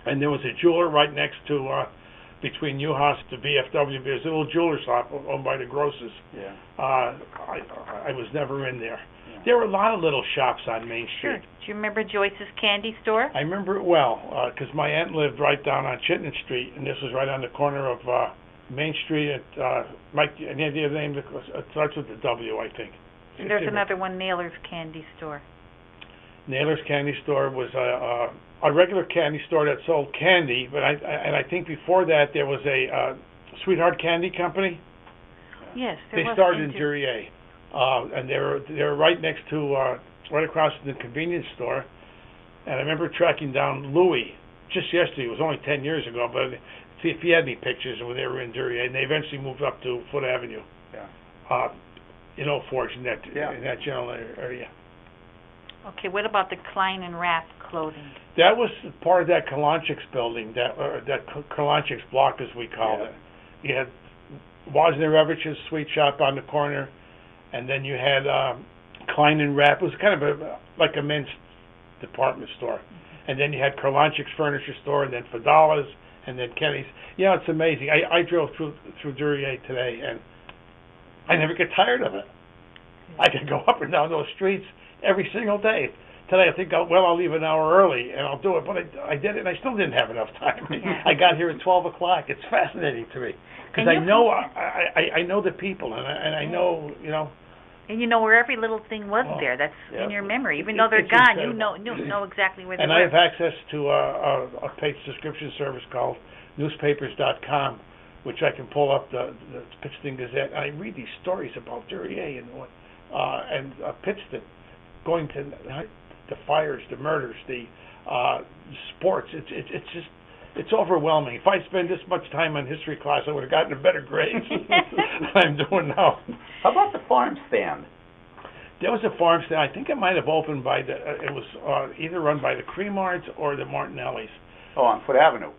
And there was a jeweler right next to, between U-Haus to VFW. There's a little jeweler shop owned by the Grosses.
Yeah.
I was never in there. Yeah. There were a lot of little shops on Main Street.
Sure. Do you remember Joyce's Candy Store?
I remember it well, because my aunt lived right down on Chittenden Street, and this was right on the corner of Main Street at, Mike, any idea the name? It starts with the W, I think.
And there's another one, Naylor's Candy Store.
Naylor's Candy Store was a regular candy store that sold candy, but I think before that there was a Sweetheart Candy Company.
Yes,
they started in Duryea, and they were right next to right across from the convenience store. And I remember tracking down Louis just yesterday. It was only 10 years ago, but see if he had any pictures when they were in Duryea, and they eventually moved up to Foote Avenue.
Yeah.
In Old Forge, in that general area.
Okay, what about the Klein and Rapp clothing?
That was part of that Kalanchik's building, that Kalanchik's block, as we call it. You had Woznierevich's sweet shop on the corner, and then you had Klein and Rapp. It was kind of like a men's department store. And then you had Kalanchik's furniture store, and then Fadala's, and then Kenny's. You know, it's amazing. I drove through Duryea today, and I never get tired of it. I could go up and down those streets every single day. Today I think, I'll leave an hour early and I'll do it, but I did it and I still didn't have enough time. Yeah. I got here at 12 o'clock. It's fascinating to me because I know the people and I know, you know. And
you know where every little thing was there. That's in your memory. Even though they're gone, you know exactly where they were.
And I have access to a page subscription service called newspapers.com, which I can pull up the Pittston Gazette. And I read these stories about Duryea and Pittston, going to the fires, the murders, the sports. It's overwhelming. If I spend this much time on history class, I would have gotten a better grade than I'm doing now.
How about the farm stand?
There was a farm stand. I think it might have opened by it was either run by the Creamards or the Martinellis.
Oh, on Foote Avenue.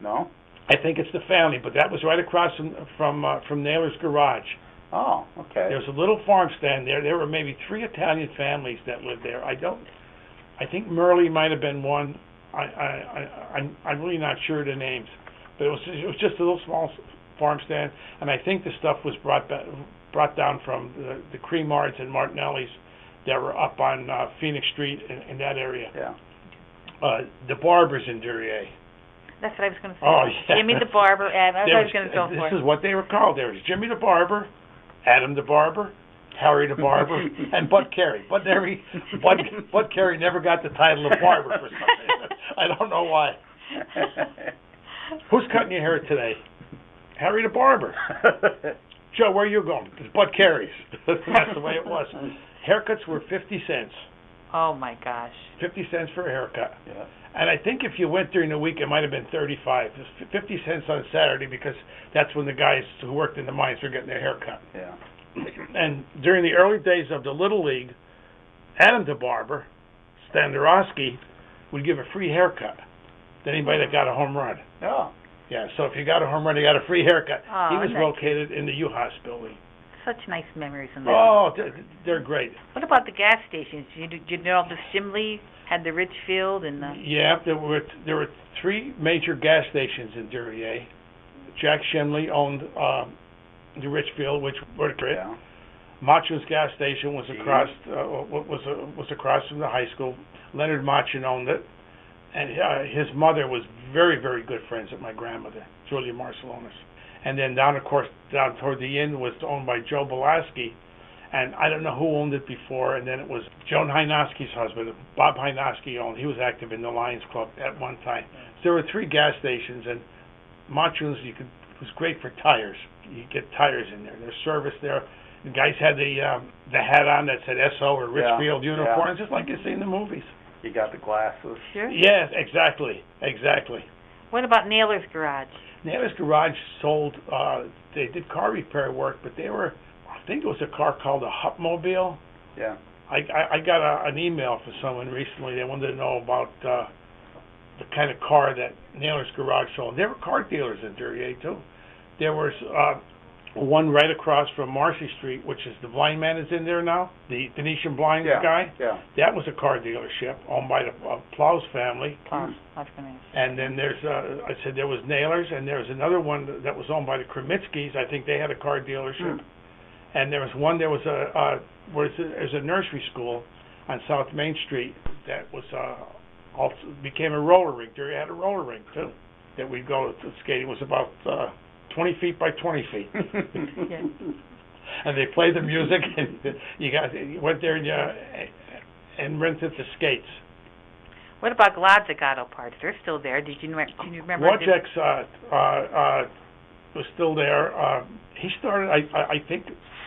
No?
I think it's the family, but that was right across from Naylor's garage.
Oh, okay.
There was a little farm stand there. There were maybe 3 Italian families that lived there. I think Merle might have been one. I'm really not sure of the names, but it was just a little small farm stand, and I think the stuff was brought down from the Creamards and Martinellis that were up on Phoenix Street in that area.
Yeah.
The Barbers in Duryea.
That's what I was going to say.
Oh, yeah.
Jimmy the Barber, Adam. That's what I was going to go for.
This is what they were called. There was Jimmy the Barber, Adam the Barber, Harry the Barber, and Bud Carey. Bud Carey never got the title of Barber for some reason. I don't know why. Who's cutting your hair today? Harry the Barber. Joe, where are you going? It's Bud Carey's. That's the way it was. Haircuts were 50 cents.
Oh, my gosh.
50 cents for a haircut.
Yeah.
And I think if you went during the week, it might have been 35. It was 50 cents on Saturday because that's when the guys who worked in the mines were getting their haircut.
Yeah.
And during the early days of the Little League, Adam the Barber, Standorowski, would give a free haircut to anybody that got a home run.
Oh.
Yeah, so if you got a home run, you got a free haircut.
Oh,
he was located in the U-Haus building.
such nice memories in there.
Oh, they're great.
What about the gas stations? Did you know the Shimley had the Richfield and the...
Yeah, there were 3 major gas stations in Duryea. Jack Shimley owned the Richfield, which were great.
Yeah.
Machin's gas station was across was across from the high school. Leonard Machin owned it, and his mother was very, very good friends with my grandmother, Julia Marcellonis. And then down toward the end was owned by Joe Belaski, and I don't know who owned it before. And then it was Joan Hynoski's husband, Bob Hynoski owned. He was active in the Lions Club at one time. So there were 3 gas stations, and Machin's was great for tires. You get tires in there. There's service there. The guys had the hat on that said SO or Richfield uniforms, just like you see in the movies.
You got the glasses.
Sure.
Yes, exactly.
What about Naylor's Garage?
Naylor's Garage sold, they did car repair work, but I think it was a car called a Hupmobile.
Yeah.
I got an email from someone recently. They wanted to know about the kind of car that Naylor's Garage sold. There were car dealers in Duryea, too. There was one right across from Marcy Street, which is the blind man is in there now, the Venetian blind guy.
Yeah.
That was a car dealership owned by the Plows family.
Plows, that's nice.
And then I said there was Naylor's, and there was another one that was owned by the Kremitskys. I think they had a car dealership. And there was one, there's a nursery school on South Main Street that was also became a roller rink. There had a roller rink too that we'd go to skating. It was about 20 feet by 20 feet.
Yeah.
And they played the music, and you went there and rented the skates.
What about Glodzik Auto Parts? They're still there. Did you remember?
Wojciech's was still there. He started, I think,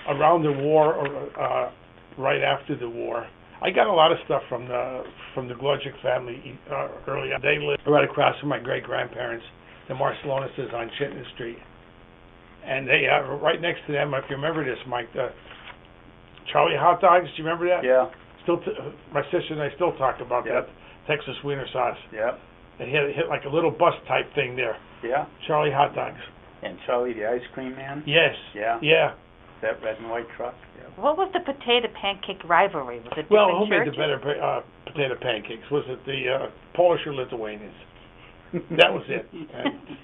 around the war or right after the war. I got a lot of stuff from the Glodzik family early on. They lived right across from my great-grandparents, the Marcellonis on Chittenden Street. And they right next to them, if you remember this, Mike, Charlie Hot Dogs, do you remember that?
Yeah.
My sister and I still talk about that, Texas wiener sauce.
Yeah.
They hit like a little bus type thing there.
Yeah.
Charlie Hot Dogs.
And Charlie the Ice Cream Man?
Yes.
Yeah.
Yeah.
That red and white truck? Yeah.
What was the potato pancake rivalry? Was it
Well,
different
who made the
churches?
better potato pancakes? Was it the Polish or Lithuanians? That was it. And,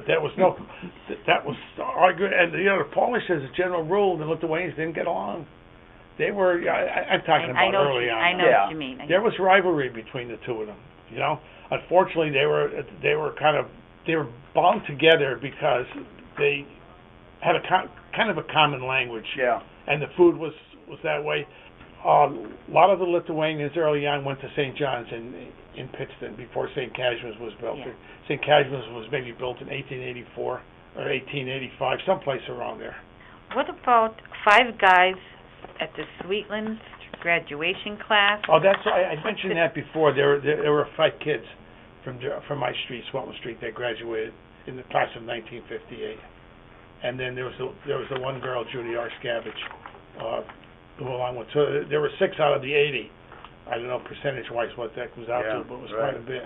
that was argued, and the Polish, as a general rule, the Lithuanians didn't get along. They were. I'm talking about early on.
I know what you mean.
There was rivalry between the two of them. You know, unfortunately, they were bound together because they had a kind of a common language.
Yeah.
And the food was that way. A lot of the Lithuanians early on went to St. John's in Pittston before St. Cashman's was built.
Yeah.
St. Cashman's was maybe built in 1884 or 1885, someplace around there.
What about 5 guys at the Sweetlands graduation class?
Oh, I mentioned that before. There were 5 kids from my street, Swelton Street, that graduated in the class of 1958. And then there was the one girl, Judy Arskavich, who along with, so there were 6 out of the 80. I don't know percentage-wise what that comes out to, but it was quite a bit.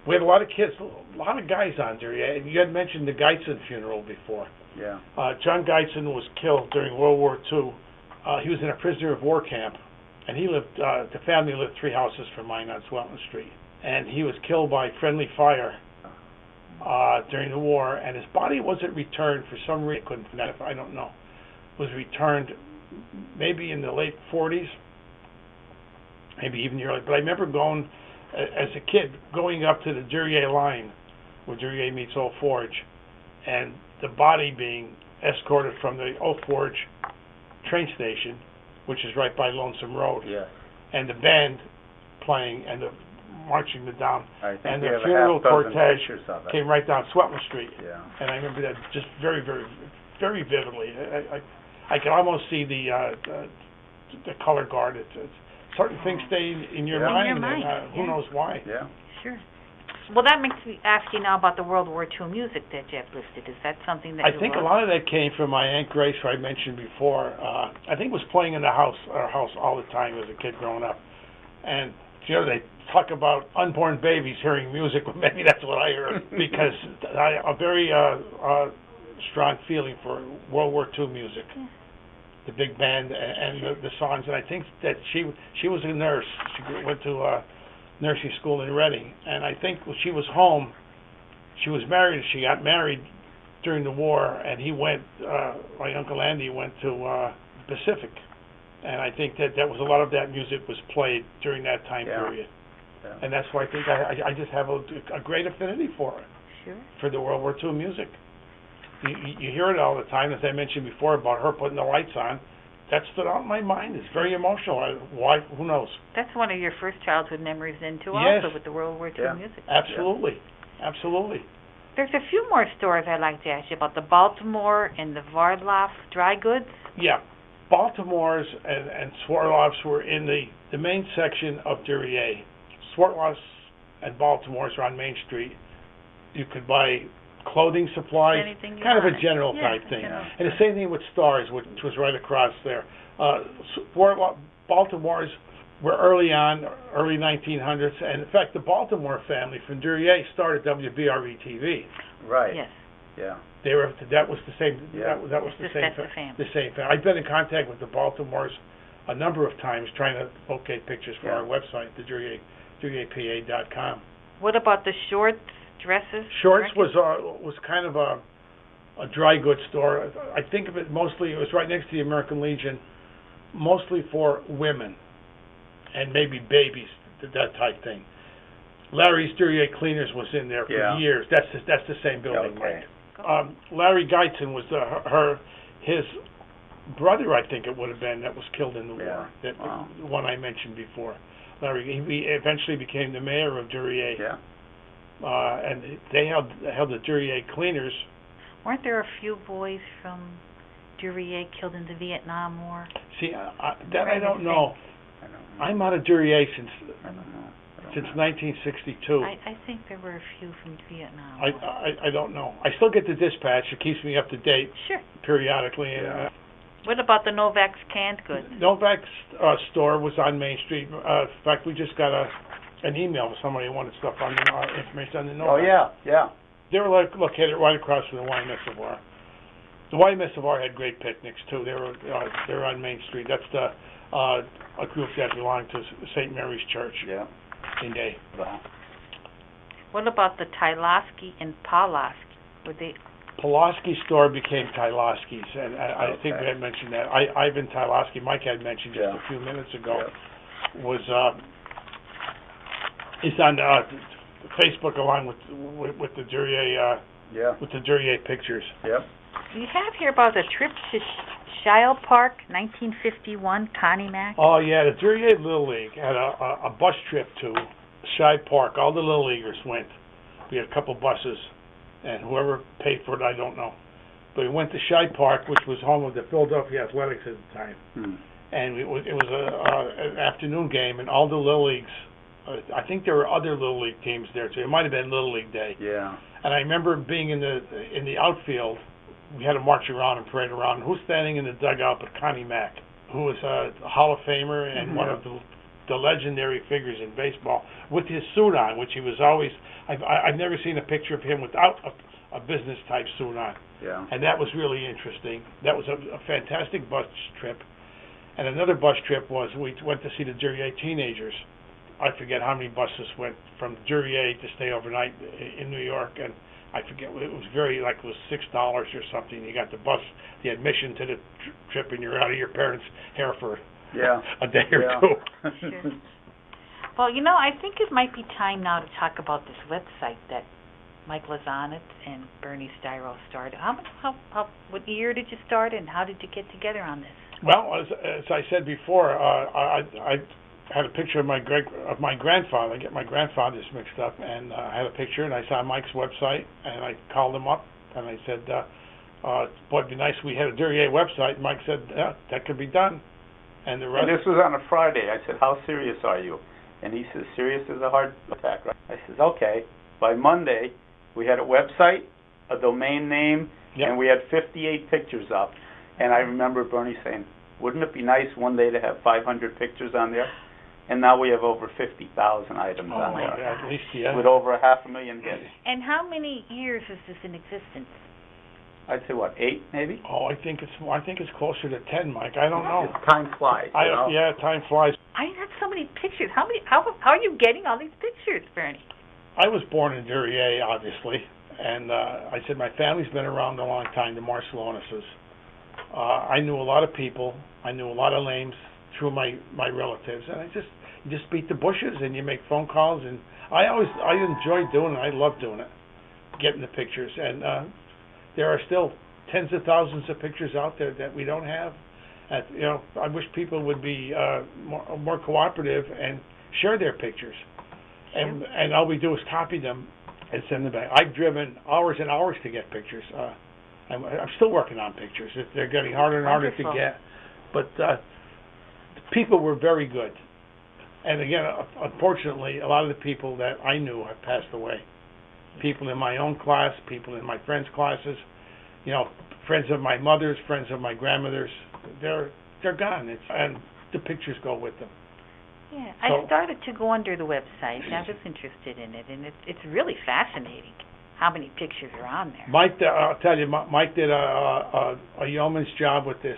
We had a lot of kids, a lot of guys on there. You had mentioned the Geitzen funeral before.
Yeah.
John Geitzen was killed during World War II. He was in a prisoner of war camp, and he lived. The family lived 3 houses from mine on Swelton Street, and he was killed by friendly fire during the war. And his body wasn't returned for some reason. I don't know. Was returned maybe in the late 40s, maybe even the early. But I remember going as a kid, going up to the Duryea line, where Duryea meets Old Forge, and the body being escorted from the Old Forge train station, which is right by Lonesome Road, and the band playing and the marching them down, and the funeral cortege came right down Swelton Street. Yeah. And I remember that just very, very, very vividly. I can almost see the color guard. Certain things stay in your mind, and who knows why.
Yeah.
Sure. Well, that makes me ask you now about the World War II music that Jeff listed. Is that something that
I think a lot of that came from my Aunt Grace, who I mentioned before. I think it was playing in our house all the time as a kid growing up. And, they talk about unborn babies hearing music. Well, maybe that's what I heard, because I a very strong feeling for World War II music. the big band and the songs. And I think that she was a nurse. She went to nursing school in Reading. And I think when she was home, she was married. She got married during the war, and he went. My uncle Andy went to Pacific, and I think that was a lot of that music was played during that time period.
Yeah.
And that's why I think I just have a great affinity for it.
Sure.
For the World War II music. You hear it all the time, as I mentioned before, about her putting the lights on. That stood out in my mind. It's very emotional. Why? Who knows?
That's one of your first childhood memories then, too,
Yes.
also, with the World War II music.
Absolutely. Absolutely.
There's a few more stores I'd like to ask you about, the Baltimore and the Vardloff dry goods.
Yeah. Baltimore's and Swartloff's were in the main section of Duryea. Swartloff's and Baltimore's are on Main Street. You could buy clothing supplies,
Anything you
kind of a
wanted.
general
Yeah,
type thing.
general.
And the same thing with Stars, which was right across there. Baltimore's were early on, early 1900s, and in fact, the Baltimore family from Duryea started WBRE-TV.
Right.
Yes.
Yeah.
That was the same.
Yeah.
That was
That's
the
the family.
same family. I've been in contact with the Baltimores a number of times, trying to locate pictures for
Yeah.
our website, the DuryeaPA.com.
What about the shorts, dresses?
Shorts
dresses?
was kind of a dry goods store. I think of it mostly. It was right next to the American Legion, mostly for women and maybe babies, that type thing. Larry's Duryea Cleaners was in there for
Yeah.
years. That's the same building,
Okay.
Mike. Larry Geitzen was his brother, I think it would have been, that was killed in the war. That the one I mentioned before. Larry, he eventually became the mayor of Duryea.
Yeah.
And they held the Duryea Cleaners.
Weren't there a few boys from Duryea killed in the Vietnam War?
See, that I don't know.
I don't know.
I'm out of Duryea since
I don't know.
1962.
I think there were a few from Vietnam.
I don't know. I still get the dispatch. It keeps me up to date
Sure.
periodically.
What about the Novak's canned goods?
Novak's store was on Main Street. In fact, we just got an email from somebody who wanted stuff on information on the Novak.
Oh, yeah, yeah.
They were located right across from the Wine Reservoir. The Wine Reservoir had great picnics too. They were on Main Street. That's a group that belonged to St. Mary's Church.
Yeah.
In Day.
What about the Tylosky and Pawlowski? Were they?
Pulaski store became Tylosky's, and I think we
Okay.
had mentioned that. Ivan Tylosky, Mike had mentioned just a few minutes ago, was is on Facebook along with the Duryea with the Duryea pictures.
Yep.
You have here about a trip to Shield Park, 1951, Connie Mack.
Oh yeah, the Duryea Little League had a bus trip to Shield Park. All the Little Leaguers went. We had a couple buses, and whoever paid for it, I don't know. But we went to Shield Park, which was home of the Philadelphia Athletics at the time. And it was an afternoon game, and all the Little Leagues. I think there were other Little League teams there too. It might have been Little League Day.
Yeah.
And I remember being in the outfield. We had to march around and parade around. Who's standing in the dugout but Connie Mack, who was a Hall of Famer and one of the legendary figures in baseball, with his suit on, which he was always. I've never seen a picture of him without a business type suit on.
Yeah.
And that was really interesting. That was a fantastic bus trip. And another bus trip was we went to see the Duryea teenagers. I forget how many buses went from Duryea to stay overnight in New York, and I forget, it was it was $6 or something. You got the bus, the admission to the trip, and you're out of your parents' hair for a day or two.
Sure. Well, I think it might be time now to talk about this website that Mike Lizonitz and Bernie Stiroh started. What year did you start, and how did you get together on this?
Well, as I said before, I had a picture of my grandfather. I get my grandfathers mixed up, and I had a picture, and I saw Mike's website, and I called him up, and I said, boy, it'd be nice if we had a Duryea website. And Mike said, yeah, that could be done. And the rest...
And this was on a Friday. I said, how serious are you? And he says, serious as a heart attack. I says, okay. By Monday, we had a website, a domain name, and we had 58 pictures up. And I remember Bernie saying, wouldn't it be nice one day to have 500 pictures on there? And now we have over 50,000 items on there.
At least, yeah.
With over 500,000 hits.
And how many years is this in existence?
I'd say what, 8 maybe?
Oh, I think it's closer to 10, Mike. I don't know.
Time flies, you know?
Yeah, time flies.
I have so many pictures. How are you getting all these pictures, Bernie?
I was born in Duryea, obviously, and I said my family's been around a long time, the Marcelloneses. I knew a lot of people. I knew a lot of names through my relatives, and you just beat the bushes and you make phone calls, and I enjoy doing it. I love doing it, getting the pictures, and there are still tens of thousands of pictures out there that we don't have. I wish people would be more cooperative and share their pictures. And all we do is copy them and send them back. I've driven hours and hours to get pictures. I'm still working on pictures. They're getting harder and harder to get. But the people were very good. And again, unfortunately, a lot of the people that I knew have passed away. People in my own class, people in my friends' classes, friends of my mother's, friends of my grandmother's. They're gone. And the pictures go with them.
Yeah, I started to go under the website. I was interested in it, and it's really fascinating how many pictures are on there.
Mike, I'll tell you, Mike did a yeoman's job with this.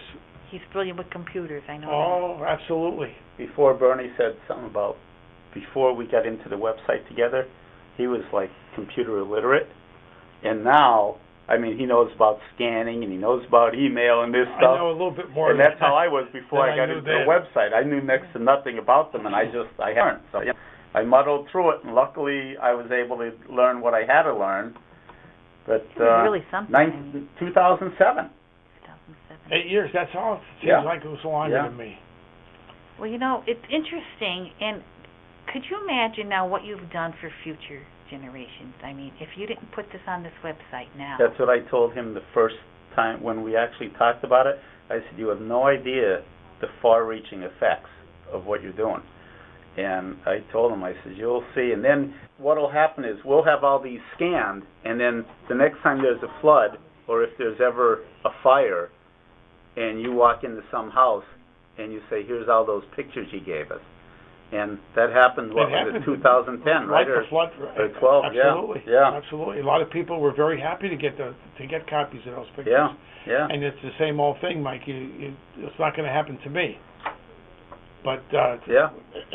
He's brilliant with computers, I know.
Oh, absolutely.
Before Bernie said something about, before we got into the website together, he was like computer illiterate, and now, I mean, he knows about scanning and he knows about email and this stuff.
I know a little bit more.
And that's how I was before I got into
the
website. I knew next to nothing about them, and I learned. So I muddled through it, and luckily I was able to learn what I had to learn. But
it was really something.
2007.
8 years, that's all. It seems like it was longer than me.
Well, it's interesting, and could you imagine now what you've done for future generations? I mean, if you didn't put this on this website now.
That's what I told him the first time when we actually talked about it. I said, you have no idea the far-reaching effects of what you're doing. And I told him, I said, you'll see. And then what will happen is we'll have all these scanned, and then the next time there's a flood, or if there's ever a fire, and you walk into some house, and you say, here's all those pictures you gave us. And that happened, what was it, 2010, right?
The flood,
or 12,
absolutely.
Yeah.
Absolutely. A lot of people were very happy to get copies of those pictures.
Yeah.
And it's the same old thing, Mike. It's not going to happen to me. But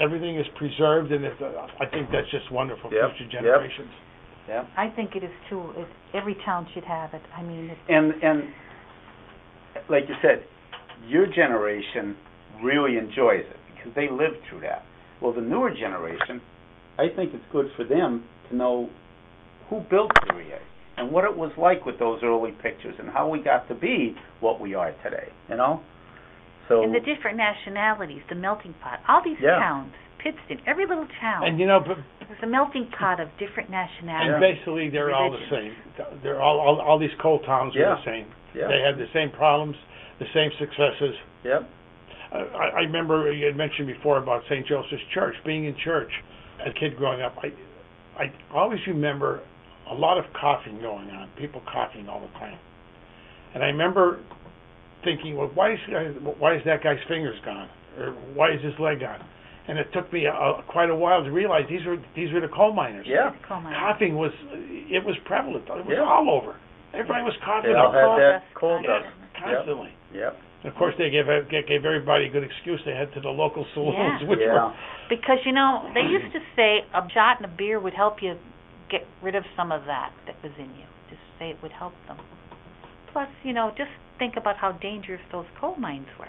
everything is preserved, and I think that's just wonderful for future generations.
Yeah.
I think it is too. Every town should have it. I mean,
and like you said, your generation really enjoys it because they lived through that. Well, the newer generation, I think it's good for them to know who built Duryea and what it was like with those early pictures and how we got to be what we are today, So,
and the different nationalities, the melting pot, all these towns, Pittston, every little town.
And
it's a melting pot of different nationalities.
And basically, they're all the same. They're all these coal towns are the same.
Yeah.
They had the same problems, the same successes.
Yep.
I remember you had mentioned before about St. Joseph's Church. Being in church as a kid growing up, I always remember a lot of coughing going on, people coughing all the time. And I remember thinking, well, why is that guy's fingers gone, or why is his leg gone? And it took me quite a while to realize these were the coal miners.
Yeah.
Coughing was prevalent. It was all over. Everybody was coughing.
They all had that coal dust.
Constantly.
Yep.
And of course, they gave everybody a good excuse. They head to the local saloons, which were
because they used to say a shot and a beer would help you get rid of some of that was in you. Just say it would help them. Plus, just think about how dangerous those coal mines were.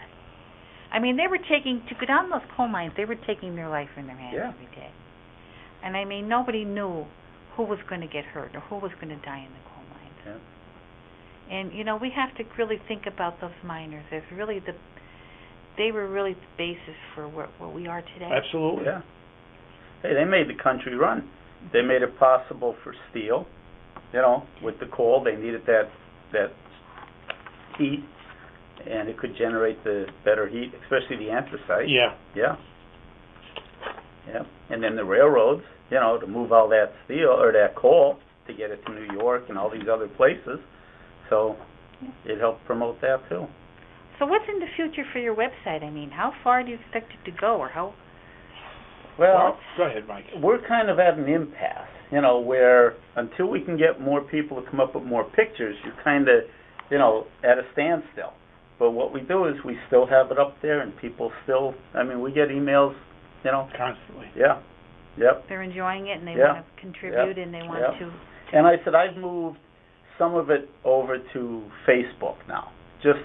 I mean, to go down those coal mines, they were taking their life in their hands every day. And I mean, nobody knew who was going to get hurt or who was going to die in the coal mines.
Yeah.
And, we have to really think about those miners as really they were really the basis for what we are today.
Absolutely.
Yeah. Hey, they made the country run. They made it possible for steel, with the coal. They needed that heat, and it could generate the better heat, especially the anthracite.
Yeah.
Yeah. Yeah. And then the railroads, to move all that steel or that coal to get it to New York and all these other places. So it helped promote that too.
So what's in the future for your website? I mean, how far do you expect it to go, or how?
Well,
go ahead, Mike.
We're kind of at an impasse, where until we can get more people to come up with more pictures, you're kind of at a standstill. But what we do is we still have it up there, and people still, we get emails,
constantly.
Yeah. Yep.
They're enjoying it, and they
Yeah.
want to contribute, and they want
Yeah.
to.
And I said, I've moved some of it over to Facebook now, just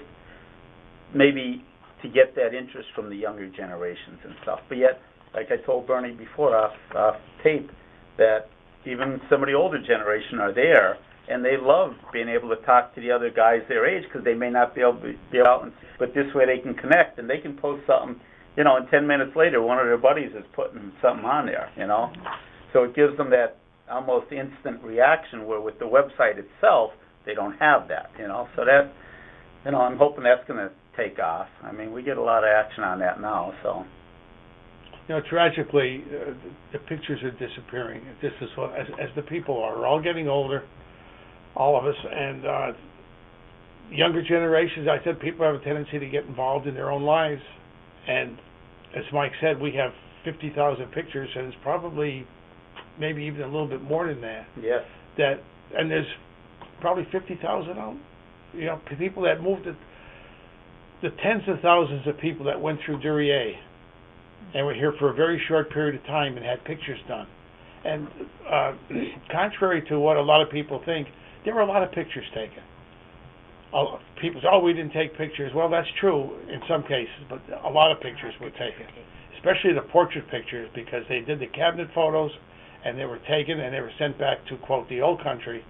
maybe to get that interest from the younger generations and stuff. But yet, like I told Bernie before off tape, that even some of the older generation are there, and they love being able to talk to the other guys their age, because they may not be able to be out, but this way they can connect, and they can post something, and 10 minutes later, one of their buddies is putting something on there, So it gives them that almost instant reaction, where with the website itself, they don't have that, So that, I'm hoping that's going to take off. We get a lot of action on that now, so.
Tragically, the pictures are disappearing. Just as the people are. We're all getting older, all of us, and younger generations, I said, people have a tendency to get involved in their own lives. And as Mike said, we have 50,000 pictures, and it's probably maybe even a little bit more than that.
Yes.
And there's probably 50,000 out. People that moved the tens of thousands of people that went through Duryea and were here for a very short period of time and had pictures done. And contrary to what a lot of people think, there were a lot of pictures taken. People say, we didn't take pictures. Well, that's true in some cases, but a lot of pictures were taken, especially the portrait pictures, because they did the cabinet photos, and they were taken, and they were sent back to, quote, the old country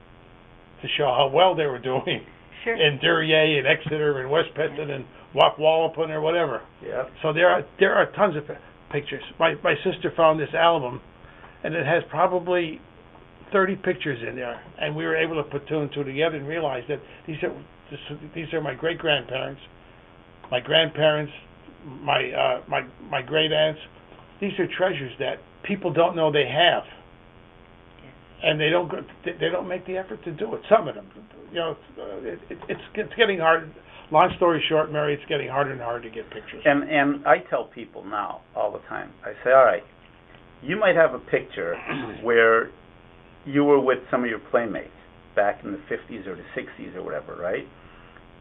to show how well they were doing in Duryea and Exeter and West Pittston and Walpolpin or whatever.
Yeah.
So there are tons of pictures. My sister found this album, and it has probably 30 pictures in there, and we were able to put two and two together and realize that these are my great-grandparents, my grandparents, my great-aunts. These are treasures that people don't know they have, and they don't make the effort to do it. Some of them, it's getting hard. Long story short, Mary, it's getting harder and harder to get pictures.
And I tell people now all the time, I say, all right, you might have a picture where you were with some of your playmates back in the 50s or the 60s or whatever, right?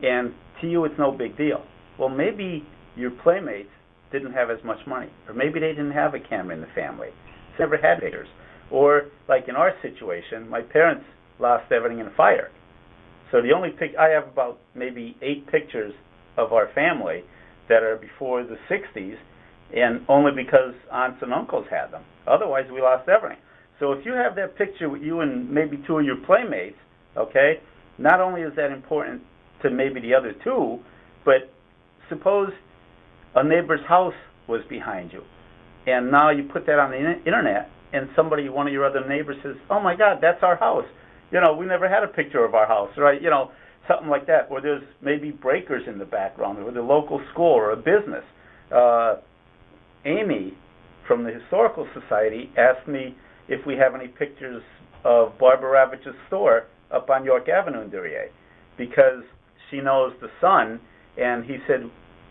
And to you, it's no big deal. Well, maybe your playmates didn't have as much money, or maybe they didn't have a camera in the family, so never had pictures. Or, like in our situation, my parents lost everything in a fire. So the only I have about maybe 8 pictures of our family that are before the 60s, and only because aunts and uncles had them. Otherwise, we lost everything. So if you have that picture with you and maybe 2 of your playmates, okay, not only is that important to maybe the other 2, but suppose a neighbor's house was behind you, and now you put that on the internet, and one of your other neighbors says, oh my God, that's our house. We never had a picture of our house, right? Something like that. Or there's maybe breakers in the background, or the local school, or a business. Amy from the Historical Society asked me if we have any pictures of Barbara Ravage's store up on York Avenue in Duryea, because she knows the son, and he said,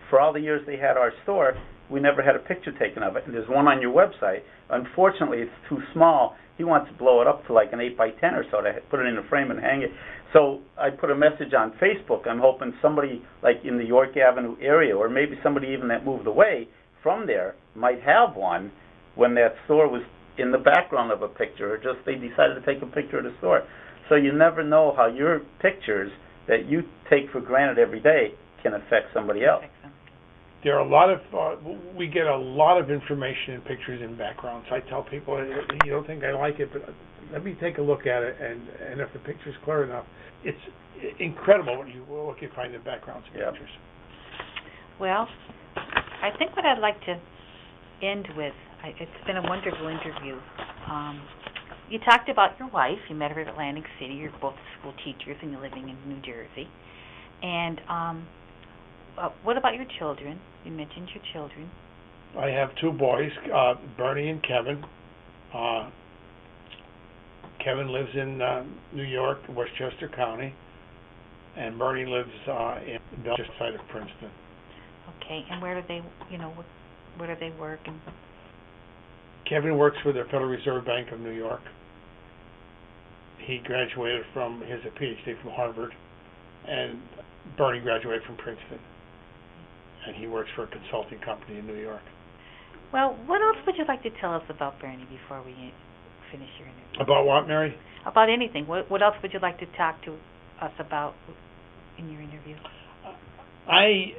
for all the years they had our store, we never had a picture taken of it, and there's one on your website. Unfortunately, it's too small. He wants to blow it up to like an 8x10 or so to put it in a frame and hang it. So I put a message on Facebook. I'm hoping somebody like in the York Avenue area, or maybe somebody even that moved away from there, might have one when that store was in the background of a picture, or just they decided to take a picture of the store. So you never know how your pictures that you take for granted every day can affect somebody else.
There are a lot of, we get a lot of information and pictures in backgrounds. I tell people, you don't think I like it, but let me take a look at it, and if the picture's clear enough, it's incredible what you find in backgrounds and pictures.
Well, I think what I'd like to end with, it's been a wonderful interview. You talked about your wife. You met her at Atlantic City. You're both school teachers, and you're living in New Jersey. And what about your children? You mentioned your children.
I have 2 boys, Bernie and Kevin. Kevin lives in New York, Westchester County, and Bernie lives in the just side of Princeton.
Okay, and where do they, where do they work? And
Kevin works for the Federal Reserve Bank of New York. He graduated from a PhD from Harvard, and Bernie graduated from Princeton, and he works for a consulting company in New York.
Well, what else would you like to tell us about Bernie before we finish your interview?
About what, Mary?
About anything. What else would you like to talk to us about in your interview?
I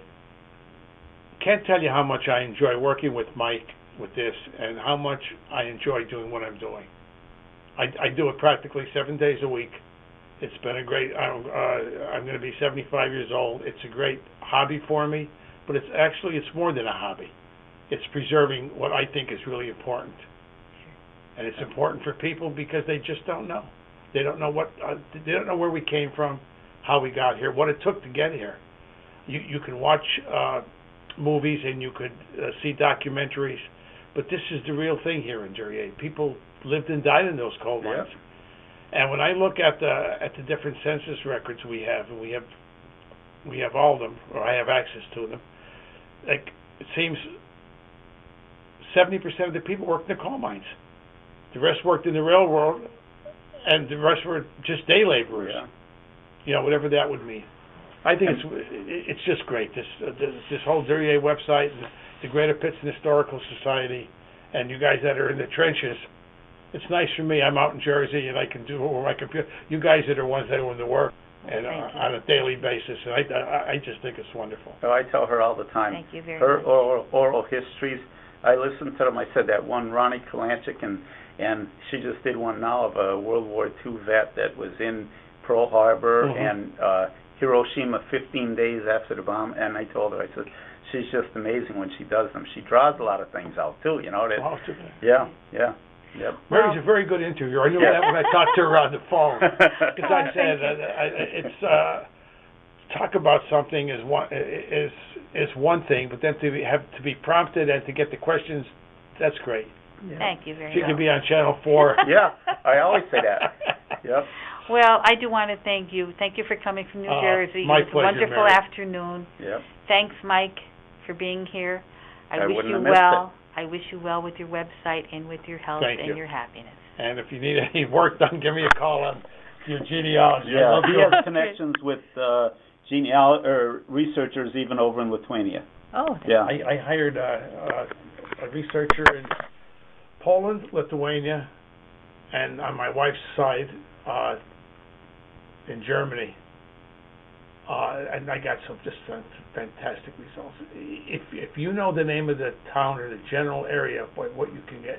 can't tell you how much I enjoy working with Mike with this, and how much I enjoy doing what I'm doing. I do it practically 7 days a week. It's been a great, I'm going to be 75 years old. It's a great hobby for me, but it's more than a hobby. It's preserving what I think is really important. And it's important for people because they just don't know. They don't know they don't know where we came from, how we got here, what it took to get here. You can watch movies and you could see documentaries, but this is the real thing here in Duryea. People lived and died in those coal mines.
Yep.
And when I look at the different census records we have, and we have all of them, or I have access to them, like it seems 70% of the people worked in the coal mines. The rest worked in the railroad, and the rest were just day laborers.
Yeah.
You know, whatever that would mean. I think it's just great. This whole Duryea website, and the Greater Pittston Historical Society, and you guys that are in the trenches. It's nice for me. I'm out in Jersey, and I can do it over my computer. You guys are the ones that are doing the work, and on a daily basis, and I just think it's wonderful.
Oh, I tell her all the time.
Thank you very
her
much.
oral histories. I listen to them. I said that one Ronnie Kalanchik, and she just did one now of a World War II vet that was in Pearl Harbor and Hiroshima 15 days after the bomb. And I told her, I said, she's just amazing when she does them. She draws a lot of things out too, you know. Yeah. Yep.
Mary's a very good interviewer. I knew that when I talked to her on the phone. Because I said it's talk about something is one thing, but then to be prompted and to get the questions, that's great.
Yeah.
Thank you very
She
much.
can be on Channel 4.
Yeah, I always say that. Yep.
Well, I do want to thank you. Thank you for coming from New Jersey.
My
It was a
pleasure,
wonderful
Mary.
afternoon.
Yep.
Thanks, Mike, for being here.
I
wish
wouldn't
you
have missed
well. I wish you well with your website and with your health
Thank
and
you.
your happiness.
And if you need any work done, give me a call on your genealogy.
Yeah, he has connections with researchers even over in Lithuania.
Oh,
Yeah.
I hired a researcher in Poland, Lithuania, and on my wife's side in Germany. And I got some just fantastic results. If you know the name of the town or the general area, what you can get,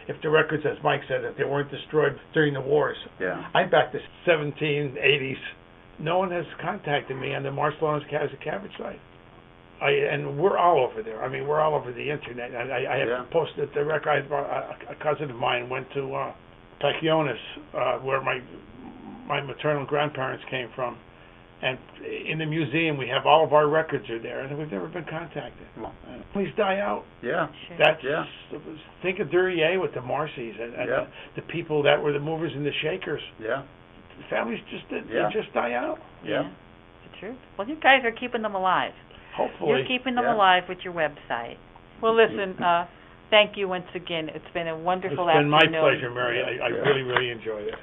if the records, as Mike said, if they weren't destroyed during the wars,
Yeah.
I'm back to 1780s. No one has contacted me on the Marshall Lawrence Cabbage site. And we're all over there. I mean, we're all over the internet. And I have posted the record. A cousin of mine went to Pacchionis, where my maternal grandparents came from. And in the museum, we have all of our records are there, and we've never been contacted. Please die out.
Yeah.
sure.
That's think of Duryea with the Marcies and the people that were the movers and the shakers.
Yeah.
The families they just die out.
Yeah.
It's the truth. Well, you guys are keeping them alive.
Hopefully.
You're keeping them
Yeah.
alive with your website. Well, listen, thank you once again. It's been a wonderful
It's been
afternoon.
my pleasure, Mary. I really, really enjoyed it.